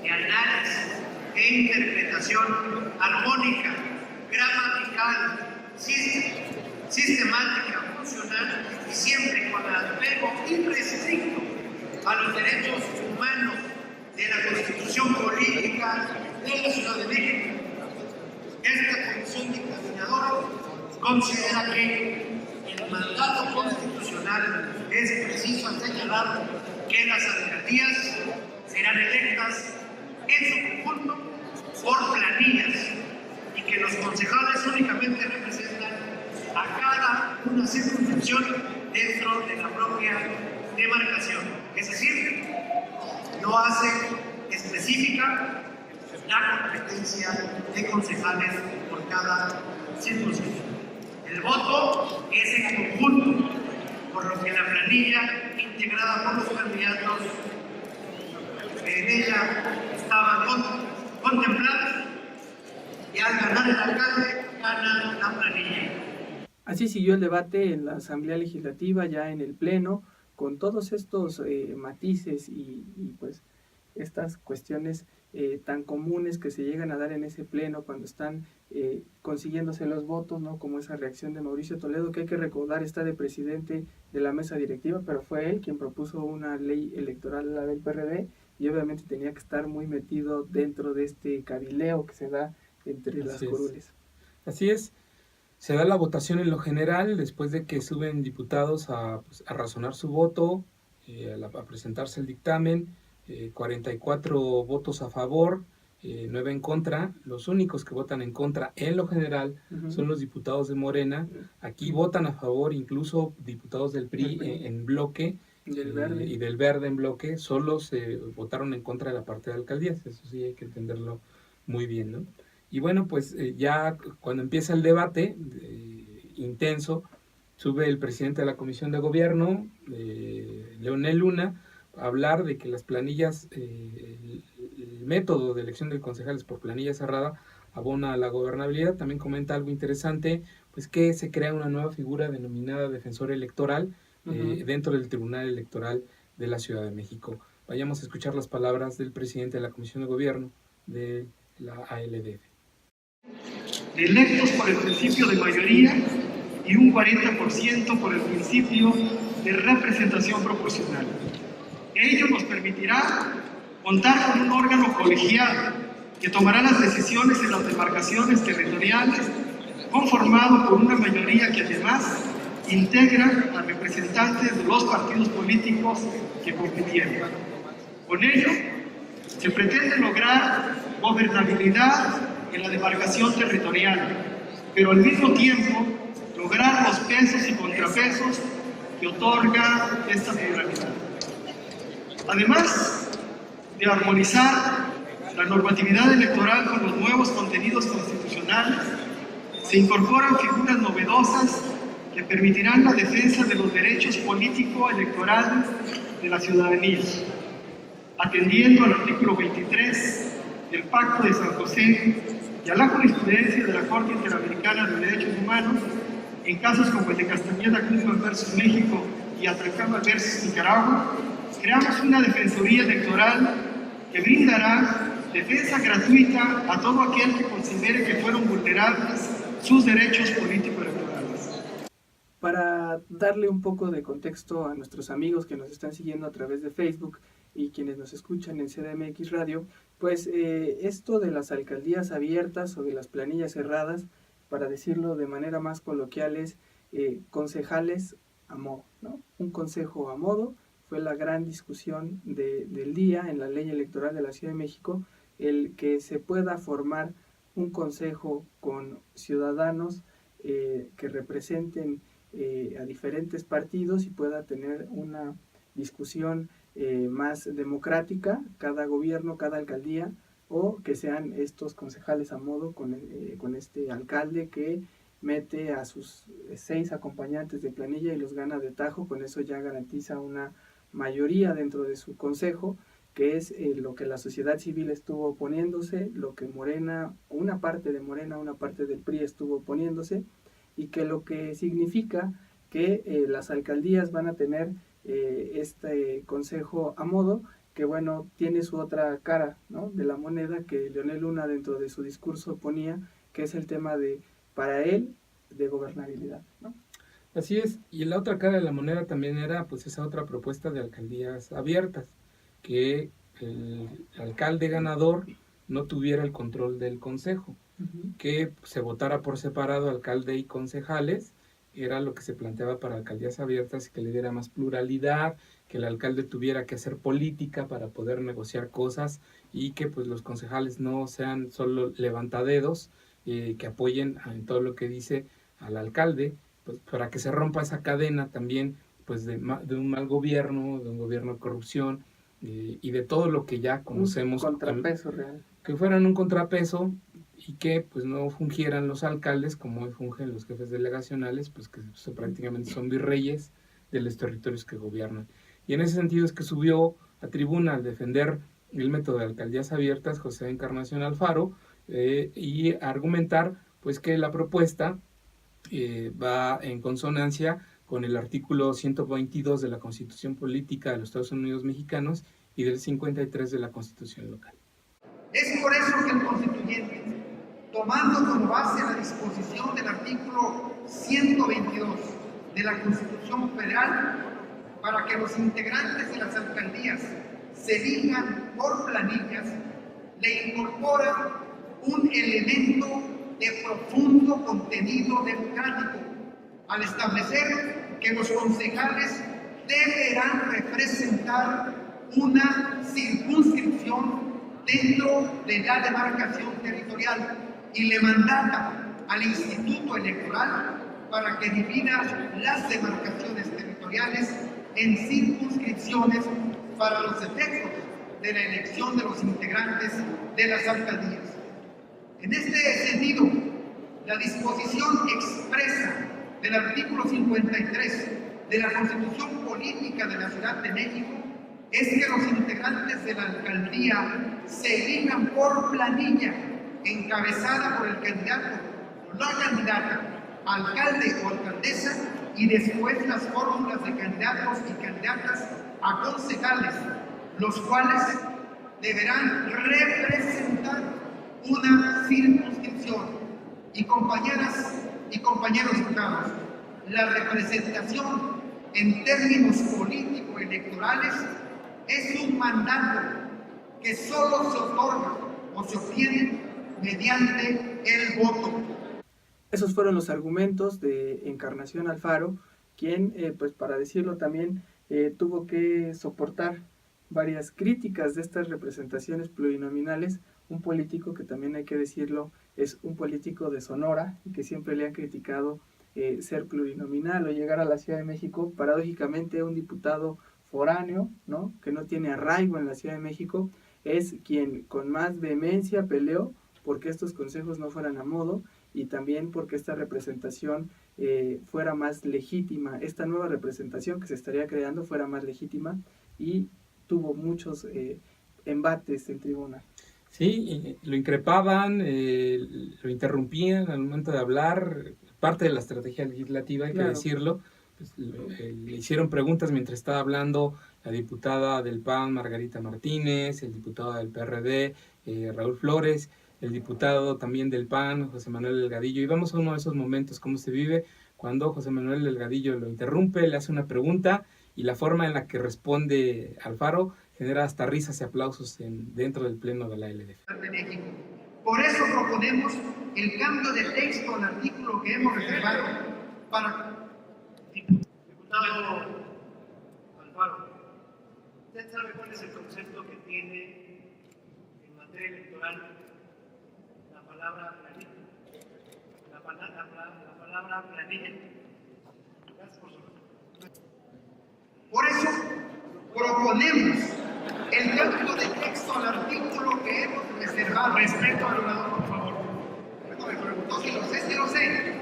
[SPEAKER 13] de análisis e interpretación armónica, gramatical, sistemática, funcional y siempre con apego irrestricto a los derechos humanos de la Constitución Política de la Ciudad de México, esta comisión dictaminadora considera que el mandato constitucional es preciso señalar que las alcaldías serán electas en su conjunto por planillas y que los concejales únicamente representan a cada una circunscripción dentro de la propia demarcación. Es decir, no hace específica la competencia de concejales por cada circunscripción. El voto es en conjunto, por lo que la planilla integrada por los candidatos en ella estaban contemplados y al ganar el alcalde gana la planilla.
[SPEAKER 2] Así siguió el debate en la Asamblea Legislativa, ya en el Pleno, con todos estos matices y pues estas cuestiones tan comunes que se llegan a dar en ese Pleno cuando están consiguiéndose los votos, ¿no? Como esa reacción de Mauricio Toledo, que hay que recordar está de presidente de la mesa directiva, pero fue él quien propuso una ley electoral, la del PRD, y obviamente tenía que estar muy metido dentro de este cabileo que se da entre las curules.
[SPEAKER 3] Así es. Se da la votación en lo general después de que suben diputados a razonar su voto, a presentarse el dictamen, 44 votos a favor, 9 en contra. Los únicos que votan en contra en lo general son los diputados de Morena. Aquí votan a favor incluso diputados del PRI en bloque y del Verde en bloque. Solo se votaron en contra de la parte de alcaldías. Eso sí hay que entenderlo muy bien, ¿no? Y bueno, pues ya cuando empieza el debate intenso, sube el presidente de la Comisión de Gobierno, Leonel Luna, a hablar de que las planillas, el método de elección de concejales por planilla cerrada abona a la gobernabilidad. También comenta algo interesante, pues que se crea una nueva figura denominada defensor electoral dentro del Tribunal Electoral de la Ciudad de México. Vayamos a escuchar las palabras del presidente de la Comisión de Gobierno de la ALDF.
[SPEAKER 13] Electos por el principio de mayoría y un 40% por el principio de representación proporcional. Ello nos permitirá contar con un órgano colegiado que tomará las decisiones en las demarcaciones territoriales, conformado por una mayoría que además integra a representantes de los partidos políticos que compitieron. Con ello, se pretende lograr gobernabilidad en la demarcación territorial, pero al mismo tiempo lograr los pesos y contrapesos que otorga esta pluralidad. Además de armonizar la normatividad electoral con los nuevos contenidos constitucionales, se incorporan figuras novedosas que permitirán la defensa de los derechos político-electorales de la ciudadanía, atendiendo al artículo 23 del Pacto de San José y a la jurisprudencia de la Corte Interamericana de Derechos Humanos en casos como el de Castañeda Guzmán versus México y Atacama versus Nicaragua. Creamos una defensoría electoral que brindará defensa gratuita a todo aquel que considere que fueron vulnerables sus derechos político-electorales.
[SPEAKER 2] Para darle un poco de contexto a nuestros amigos que nos están siguiendo a través de Facebook y quienes nos escuchan en CDMX Radio, pues esto de las alcaldías abiertas o de las planillas cerradas, para decirlo de manera más coloquial, es concejales a modo, ¿no? Un consejo a modo fue la gran discusión del día en la ley electoral de la Ciudad de México, el que se pueda formar un consejo con ciudadanos que representen a diferentes partidos y pueda tener una discusión más democrática, cada gobierno, cada alcaldía, o que sean estos concejales a modo con este alcalde que mete a sus 6 acompañantes de planilla y los gana de tajo. Con eso ya garantiza una mayoría dentro de su consejo, que es lo que la sociedad civil estuvo oponiéndose, lo que Morena, una parte de Morena, una parte del PRI estuvo oponiéndose, y que lo que significa que las alcaldías van a tener este consejo a modo, que bueno, tiene su otra cara, ¿no?, de la moneda, que Leonel Luna dentro de su discurso ponía, que es el tema de, para él, de gobernabilidad, ¿no?
[SPEAKER 3] Así es, y la otra cara de la moneda también era pues esa otra propuesta de alcaldías abiertas, que el alcalde ganador no tuviera el control del consejo, que se votara por separado alcalde y concejales. Era lo que se planteaba para alcaldías abiertas, que le diera más pluralidad, que el alcalde tuviera que hacer política para poder negociar cosas, y que pues los concejales no sean solo levantadedos, que apoyen en todo lo que dice al alcalde, pues para que se rompa esa cadena también pues de un mal gobierno, de un gobierno de corrupción, y de todo lo que ya conocemos.
[SPEAKER 2] Un contrapeso real.
[SPEAKER 3] Que fueran un contrapeso, y que pues no fungieran los alcaldes como hoy fungen los jefes delegacionales, pues que prácticamente son virreyes de los territorios que gobiernan. Y en ese sentido es que subió a tribuna al defender el método de alcaldías abiertas José Encarnación Alfaro, y a argumentar pues que la propuesta va en consonancia con el artículo 122 de la Constitución Política de los Estados Unidos Mexicanos y del 53 de la Constitución local.
[SPEAKER 13] Es por eso que el constituyente, tomando como base la disposición del artículo 122 de la Constitución Federal, para que los integrantes de las alcaldías se elijan por planillas, le incorpora un elemento de profundo contenido democrático, al establecer que los concejales deberán representar una circunscripción dentro de la demarcación territorial, y le mandata al Instituto Electoral para que divida las demarcaciones territoriales en circunscripciones para los efectos de la elección de los integrantes de las alcaldías. En este sentido, la disposición expresa del artículo 53 de la Constitución Política de la Ciudad de México es que los integrantes de la alcaldía se elijan por planilla encabezada por el candidato o la candidata, alcalde o alcaldesa, y después las fórmulas de candidatos y candidatas a concejales, los cuales deberán representar una circunscripción. Y compañeras y compañeros diputados, la representación en términos político-electorales es un mandato que solo se otorga o se obtiene mediante el voto.
[SPEAKER 2] Esos fueron los argumentos de Encarnación Alfaro, quien, pues para decirlo también, tuvo que soportar varias críticas de estas representaciones plurinominales. Un político que también hay que decirlo, es un político de Sonora, y que siempre le han criticado ser plurinominal o llegar a la Ciudad de México. Paradójicamente, un diputado foráneo, ¿no?, que no tiene arraigo en la Ciudad de México, es quien con más vehemencia peleó porque estos consejos no fueran a modo, y también porque esta representación fuera más legítima, esta nueva representación que se estaría creando fuera más legítima, y tuvo muchos embates en tribuna.
[SPEAKER 3] Sí, lo increpaban, lo interrumpían al momento de hablar, parte de la estrategia legislativa, hay que decirlo. Pues, le hicieron preguntas mientras estaba hablando la diputada del PAN, Margarita Martínez, el diputado del PRD, Raúl Flores, el diputado también del PAN, José Manuel Delgadillo. Y vamos a uno de esos momentos, cómo se vive cuando José Manuel Delgadillo lo interrumpe, le hace una pregunta, y la forma en la que responde Alfaro genera hasta risas y aplausos dentro del pleno de la LDF.
[SPEAKER 13] Por eso proponemos el cambio de texto al artículo que hemos reservado para... Diputado Alfaro, ¿usted sabe cuál es el concepto que tiene en materia electoral la palabra planilla? La palabra planilla. Gracias por su respuesta. Por eso proponemos el cambio de texto al artículo que hemos reservado. Respeto al orador, por favor. Me preguntó si lo sé.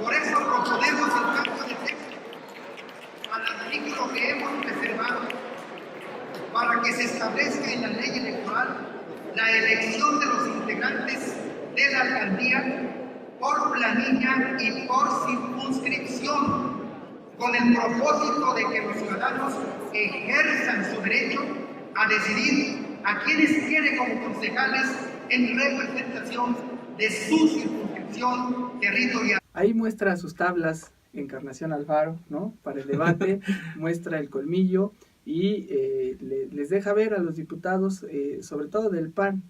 [SPEAKER 13] Por eso proponemos el cambio de texto al artículo que hemos reservado para que se establezca en la ley electoral la elección de los integrantes de la alcaldía por planilla y por circunscripción, con el propósito de que los ciudadanos ejerzan su derecho a decidir a quienes quieren como concejales en representación de su circunscripción territorial.
[SPEAKER 2] Ahí muestra sus tablas Encarnación Alfaro, ¿no? Para el debate, muestra el colmillo y les deja ver a los diputados, sobre todo del PAN,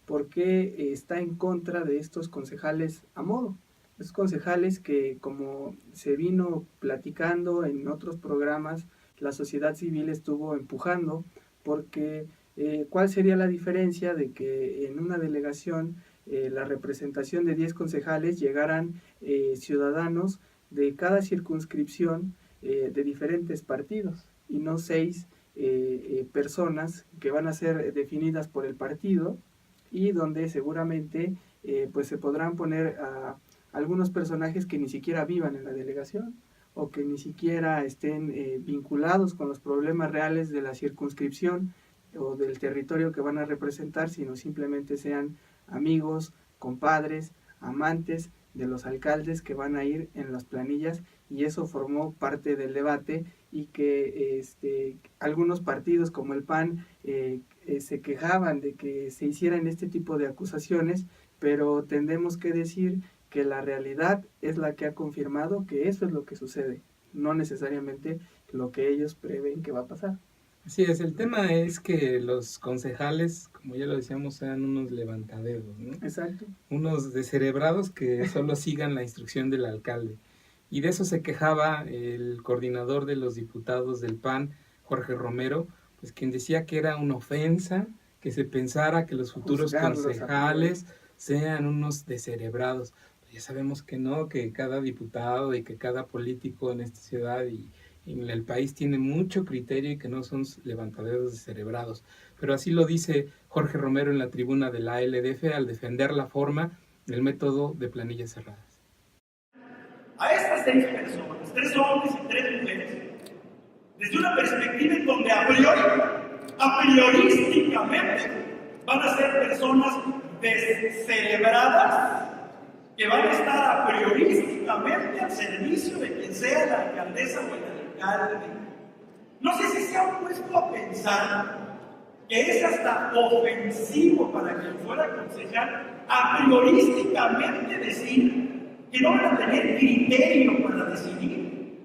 [SPEAKER 2] porque está en contra de estos concejales a modo. Estos concejales que, como se vino platicando en otros programas, la sociedad civil estuvo empujando, porque ¿cuál sería la diferencia de que en una delegación la representación de 10 concejales llegaran ciudadanos de cada circunscripción de diferentes partidos y no 6 personas que van a ser definidas por el partido y donde seguramente pues se podrán poner a algunos personajes que ni siquiera vivan en la delegación o que ni siquiera estén vinculados con los problemas reales de la circunscripción o del territorio que van a representar, sino simplemente sean amigos, compadres, amantes de los alcaldes que van a ir en las planillas, y eso formó parte del debate y que algunos partidos como el PAN se quejaban de que se hicieran este tipo de acusaciones, pero tendremos que decir que la realidad es la que ha confirmado que eso es lo que sucede, no necesariamente lo que ellos prevén que va a pasar.
[SPEAKER 3] Así es, el tema es que los concejales, como ya lo decíamos, sean unos levantadedos, ¿no?
[SPEAKER 2] Exacto.
[SPEAKER 3] Unos descerebrados que solo sigan la instrucción del alcalde. Y de eso se quejaba el coordinador de los diputados del PAN, Jorge Romero, pues quien decía que era una ofensa que se pensara que los futuros concejales sean unos descerebrados. Ya sabemos que no, que cada diputado y que cada político en esta ciudad y en el país tiene mucho criterio y que no son levantaderos descerebrados. Pero así lo dice Jorge Romero en la tribuna de la LDF al defender la forma del método de planillas cerradas.
[SPEAKER 14] A estas 6 personas, 3 hombres y 3 mujeres, desde una perspectiva en donde a priorísticamente van a ser personas descerebradas que van a estar a priorísticamente al servicio de quien sea la alcaldesa o el alcalde. No sé si se han puesto a pensar que es hasta ofensivo para quien fuera concejal a priorísticamente decir que no van a tener criterio para decidir.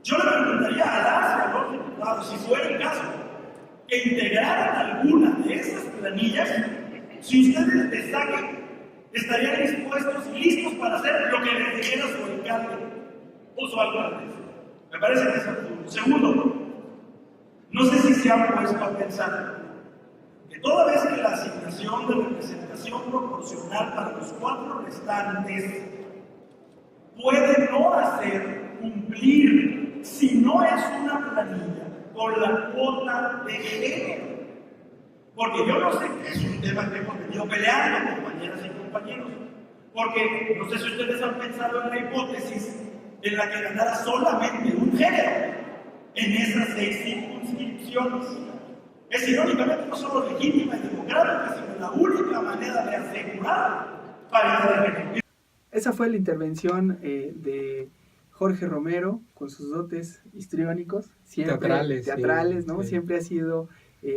[SPEAKER 14] Yo le preguntaría a las y a los diputados, si fuera el caso, que integraran alguna de esas planillas, si ustedes destaquen, estarían dispuestos y listos para hacer lo que les dijera su alcalde o su alcalde. Me parece que es absurdo. Segundo, no sé si se han puesto a pensar que toda vez que la asignación de representación proporcional para los 4 restantes puede no hacer cumplir, si no es una planilla, con la cuota de género. Porque yo no sé qué es un tema que hemos venido peleando, compañeras y compañeros. Porque no sé si ustedes han pensado en la hipótesis en la que ganara solamente un género en esas 6 circunscripciones. Es irónicamente no solo legítima y democrática, sino la única manera de asegurar para el.
[SPEAKER 2] Esa fue la intervención de Jorge Romero con sus dotes histriónicos, siempre teatrales, ¿no? Sí. Siempre ha sido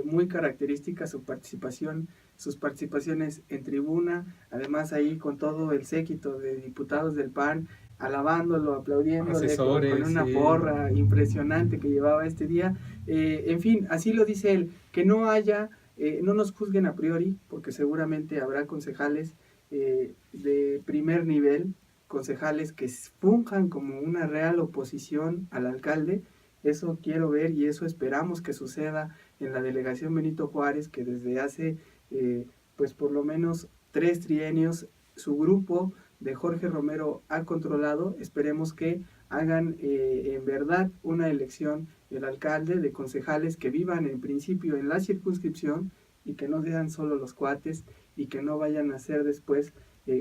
[SPEAKER 2] muy característica su participación, sus participaciones en tribuna, además ahí con todo el séquito de diputados del PAN, alabándolo, aplaudiéndole con una porra impresionante que llevaba este día. En fin, así lo dice él, que no haya, no nos juzguen a priori, porque seguramente habrá concejales de primer nivel, concejales que funjan como una real oposición al alcalde. Eso quiero ver y eso esperamos que suceda en la delegación Benito Juárez, que desde hace pues por lo menos 3 trienios su grupo de Jorge Romero ha controlado. Esperemos que hagan en verdad una elección del alcalde, de concejales que vivan en principio en la circunscripción y que no sean solo los cuates y que no vayan a ser después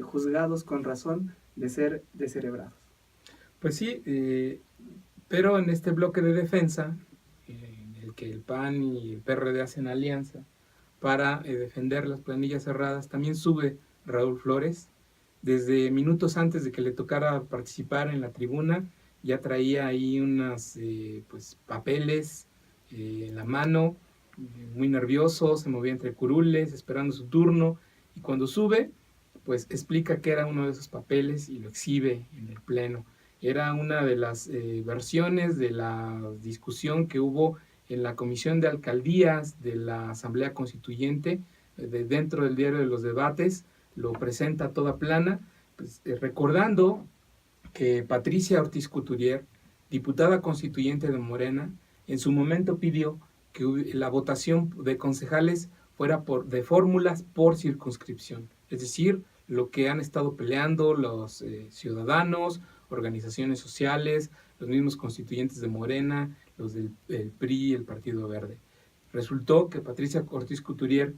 [SPEAKER 2] juzgados con razón de ser descerebrados.
[SPEAKER 3] Pues sí, pero en este bloque de defensa, en el que el PAN y el PRD hacen alianza para defender las planillas cerradas, también sube Raúl Flores. Desde minutos antes de que le tocara participar en la tribuna, ya traía ahí unos papeles en la mano, muy nervioso, se movía entre curules, esperando su turno, y cuando sube, pues explica que era uno de esos papeles y lo exhibe en el pleno. Era una de las versiones de la discusión que hubo en la Comisión de Alcaldías de la Asamblea Constituyente, dentro del diario de los debates, lo presenta a toda plana, pues, recordando que Patricia Ortiz Couturier, diputada constituyente de Morena, en su momento pidió que la votación de concejales fuera de fórmulas por circunscripción, es decir, lo que han estado peleando los ciudadanos, organizaciones sociales, los mismos constituyentes de Morena, los del PRI y el Partido Verde. Resultó que Patricia Ortiz Couturier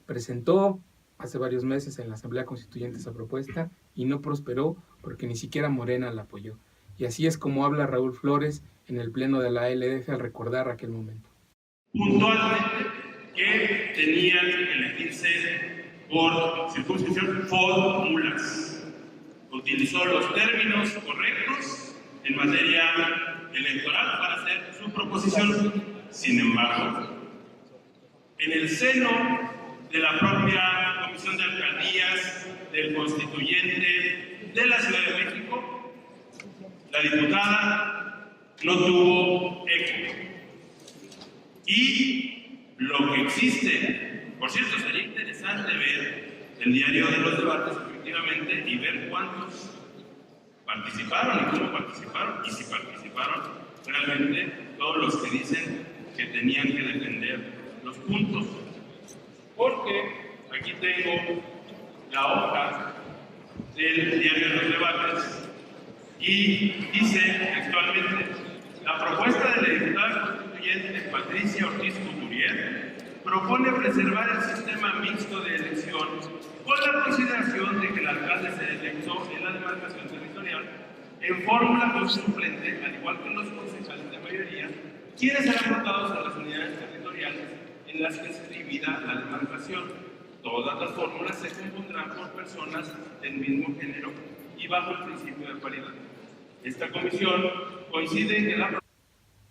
[SPEAKER 3] presentó hace varios meses en la Asamblea Constituyente esa propuesta y no prosperó porque ni siquiera Morena la apoyó. Y así es como habla Raúl Flores en el pleno de la LDF al recordar aquel momento.
[SPEAKER 15] Puntualmente que tenían que elegirse por circunscripción fórmulas. Utilizó los términos correctos en materia electoral para hacer su proposición. Sin embargo, en el seno de la propia Comisión de Alcaldías del Constituyente de la Ciudad de México, la diputada no tuvo eco. Y lo que existe, por cierto, sería interesante ver el diario de los debates efectivamente y ver cuántos participaron y cómo participaron y si participaron realmente todos los que dicen que tenían que defender los puntos. Porque aquí tengo la hoja del diario de los debates y dice textualmente: la propuesta de la diputada constituyente Patricia Ortiz Couturier propone preservar el sistema mixto de elección con la consideración de que el alcalde se electó en la demarcación territorial en fórmula con suplente, al igual que los concejales de mayoría, quienes serán votados a las unidades territoriales en las que se divida la demarcación. Todas las fórmulas se compondrán por personas del mismo género y bajo el principio de paridad. Esta comisión coincide en que la...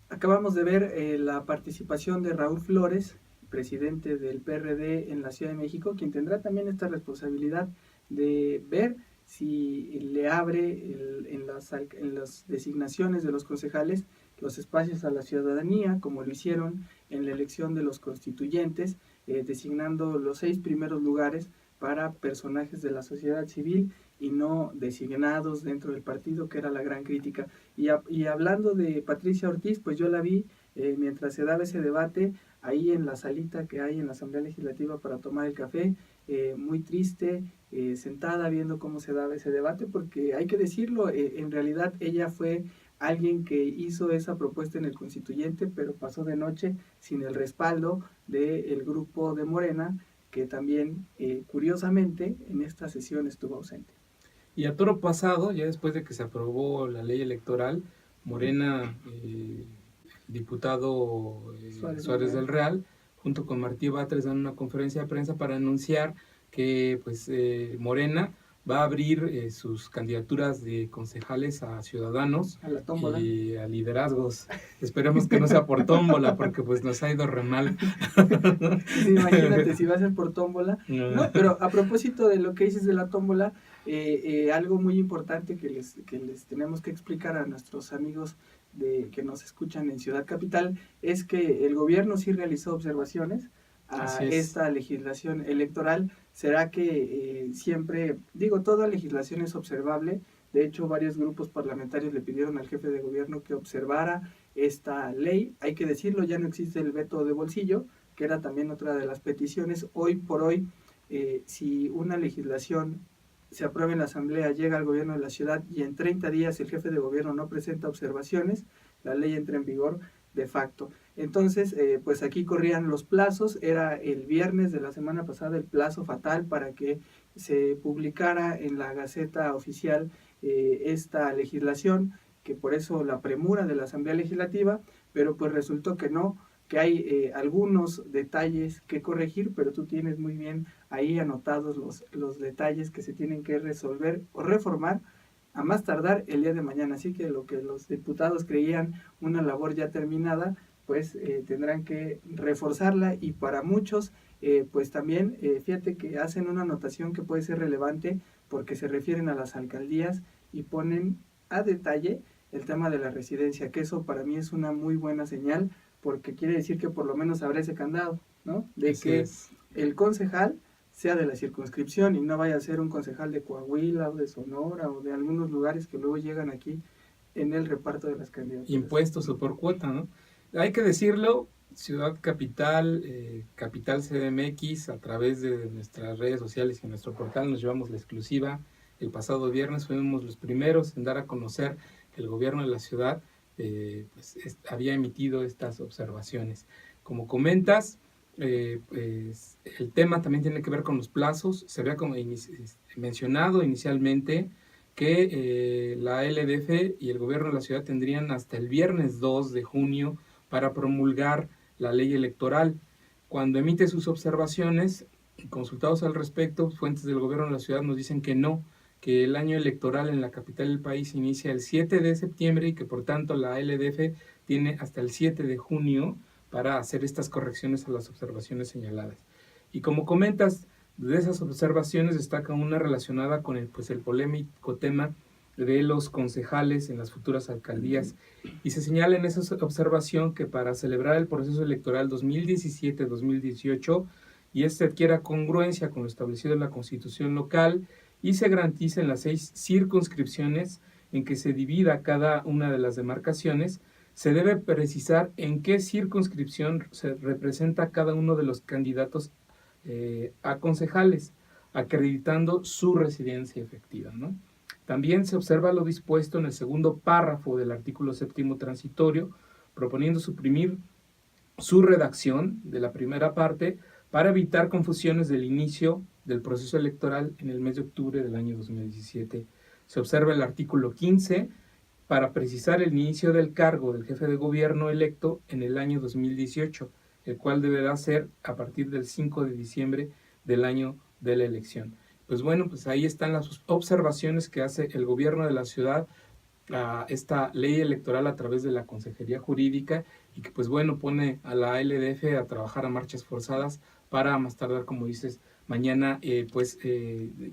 [SPEAKER 2] Acabamos de ver la participación de Raúl Flores, presidente del PRD en la Ciudad de México, quien tendrá también esta responsabilidad de ver si le abre en las designaciones de los concejales los espacios a la ciudadanía, como lo hicieron en la elección de los constituyentes, designando los 6 primeros lugares para personajes de la sociedad civil y no designados dentro del partido, que era la gran crítica. Y hablando de Patricia Ortiz, pues yo la vi mientras se daba ese debate ahí en la salita que hay en la Asamblea Legislativa para tomar el café, muy triste, sentada viendo cómo se daba ese debate, porque hay que decirlo, en realidad ella fue alguien que hizo esa propuesta en el constituyente, pero pasó de noche sin el respaldo del grupo de Morena, que también, curiosamente, en esta sesión estuvo ausente.
[SPEAKER 3] Y a toro pasado, ya después de que se aprobó la ley electoral, Morena, diputado Suárez del Real, junto con Martí Batres, dan una conferencia de prensa para anunciar que Morena va a abrir sus candidaturas de concejales a ciudadanos
[SPEAKER 2] a la tómbola
[SPEAKER 3] y a liderazgos. Esperemos que no sea por tómbola, porque pues nos ha ido re mal.
[SPEAKER 2] Sí, imagínate si va a ser por tómbola. No, pero a propósito de lo que dices de la tómbola, algo muy importante que les tenemos que explicar a nuestros amigos que nos escuchan en Ciudad Capital es que el gobierno sí realizó observaciones a esta legislación electoral. Será que siempre, toda legislación es observable. De hecho, varios grupos parlamentarios le pidieron al jefe de gobierno que observara esta ley. Hay que decirlo, ya no existe el veto de bolsillo, que era también otra de las peticiones. Hoy por hoy, si una legislación se aprueba en la asamblea, llega al gobierno de la ciudad y en 30 días el jefe de gobierno no presenta observaciones, la ley entra en vigor de facto. Entonces, pues aquí corrían los plazos, era el viernes de la semana pasada el plazo fatal para que se publicara en la Gaceta Oficial esta legislación, que por eso la premura de la Asamblea Legislativa, pero pues resultó que no, que hay algunos detalles que corregir, pero tú tienes muy bien ahí anotados los detalles que se tienen que resolver o reformar a más tardar el día de mañana. Así que lo que los diputados creían una labor ya terminada, pues tendrán que reforzarla, y para muchos pues también fíjate que hacen una anotación que puede ser relevante porque se refieren a las alcaldías y ponen a detalle el tema de la residencia, que eso para mí es una muy buena señal, porque quiere decir que por lo menos habrá ese candado, ¿no? De que el concejal sea de la circunscripción y no vaya a ser un concejal de Coahuila o de Sonora o de algunos lugares que luego llegan aquí en el reparto de las candidaturas.
[SPEAKER 3] Impuestos o por cuota, ¿no? Hay que decirlo, Ciudad Capital, Capital CDMX, a través de nuestras redes sociales y en nuestro portal nos llevamos la exclusiva. El pasado viernes fuimos los primeros en dar a conocer que el gobierno de la ciudad había emitido estas observaciones. Como comentas, pues, el tema también tiene que ver con los plazos. Se había mencionado inicialmente que la LDF y el gobierno de la ciudad tendrían hasta el viernes 2 de junio para promulgar la ley electoral. Cuando emite sus observaciones, consultados al respecto, fuentes del gobierno de la ciudad nos dicen que no, que el año electoral en la capital del país inicia el 7 de septiembre y que por tanto la LDF tiene hasta el 7 de junio para hacer estas correcciones a las observaciones señaladas. Y como comentas, de esas observaciones destaca una relacionada con el polémico tema de los concejales en las futuras alcaldías, y se señala en esa observación que para celebrar el proceso electoral 2017-2018 y este adquiera congruencia con lo establecido en la Constitución local y se garanticen las 6 circunscripciones en que se divida cada una de las demarcaciones, se debe precisar en qué circunscripción se representa cada uno de los candidatos a concejales, acreditando su residencia efectiva, ¿no? También se observa lo dispuesto en el segundo párrafo del artículo 7º transitorio, proponiendo suprimir su redacción de la primera parte para evitar confusiones del inicio del proceso electoral en el mes de octubre del año 2017. Se observa el artículo 15 para precisar el inicio del cargo del jefe de gobierno electo en el año 2018, el cual deberá ser a partir del 5 de diciembre del año de la elección. Pues bueno, pues ahí están las observaciones que hace el gobierno de la ciudad a esta ley electoral a través de la Consejería Jurídica, y que pues bueno, pone a la LDF a trabajar a marchas forzadas para más tardar, como dices, mañana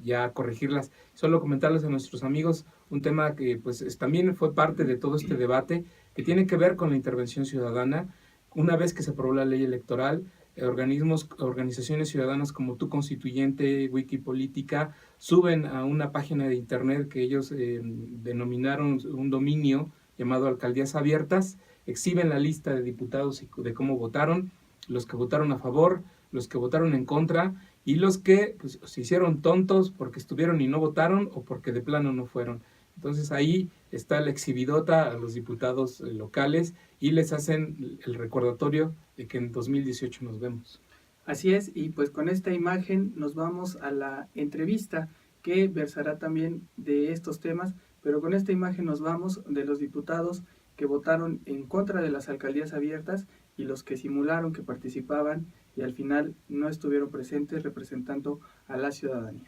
[SPEAKER 3] ya corregirlas. Solo comentarles a nuestros amigos un tema que pues también fue parte de todo este debate, que tiene que ver con la intervención ciudadana. Una vez que se aprobó la ley electoral, organizaciones ciudadanas como Tu Constituyente, Wikipolítica, suben a una página de internet que ellos denominaron un dominio llamado Alcaldías Abiertas, exhiben la lista de diputados y de cómo votaron, los que votaron a favor, los que votaron en contra y los que pues, se hicieron tontos porque estuvieron y no votaron o porque de plano no fueron. Entonces ahí está la exhibidota a los diputados locales y les hacen el recordatorio de que en 2018 nos vemos.
[SPEAKER 2] Así es, y pues con esta imagen nos vamos a la entrevista que versará también de estos temas, pero con esta imagen nos vamos de los diputados que votaron en contra de las alcaldías abiertas y los que simularon que participaban y al final no estuvieron presentes representando a la ciudadanía.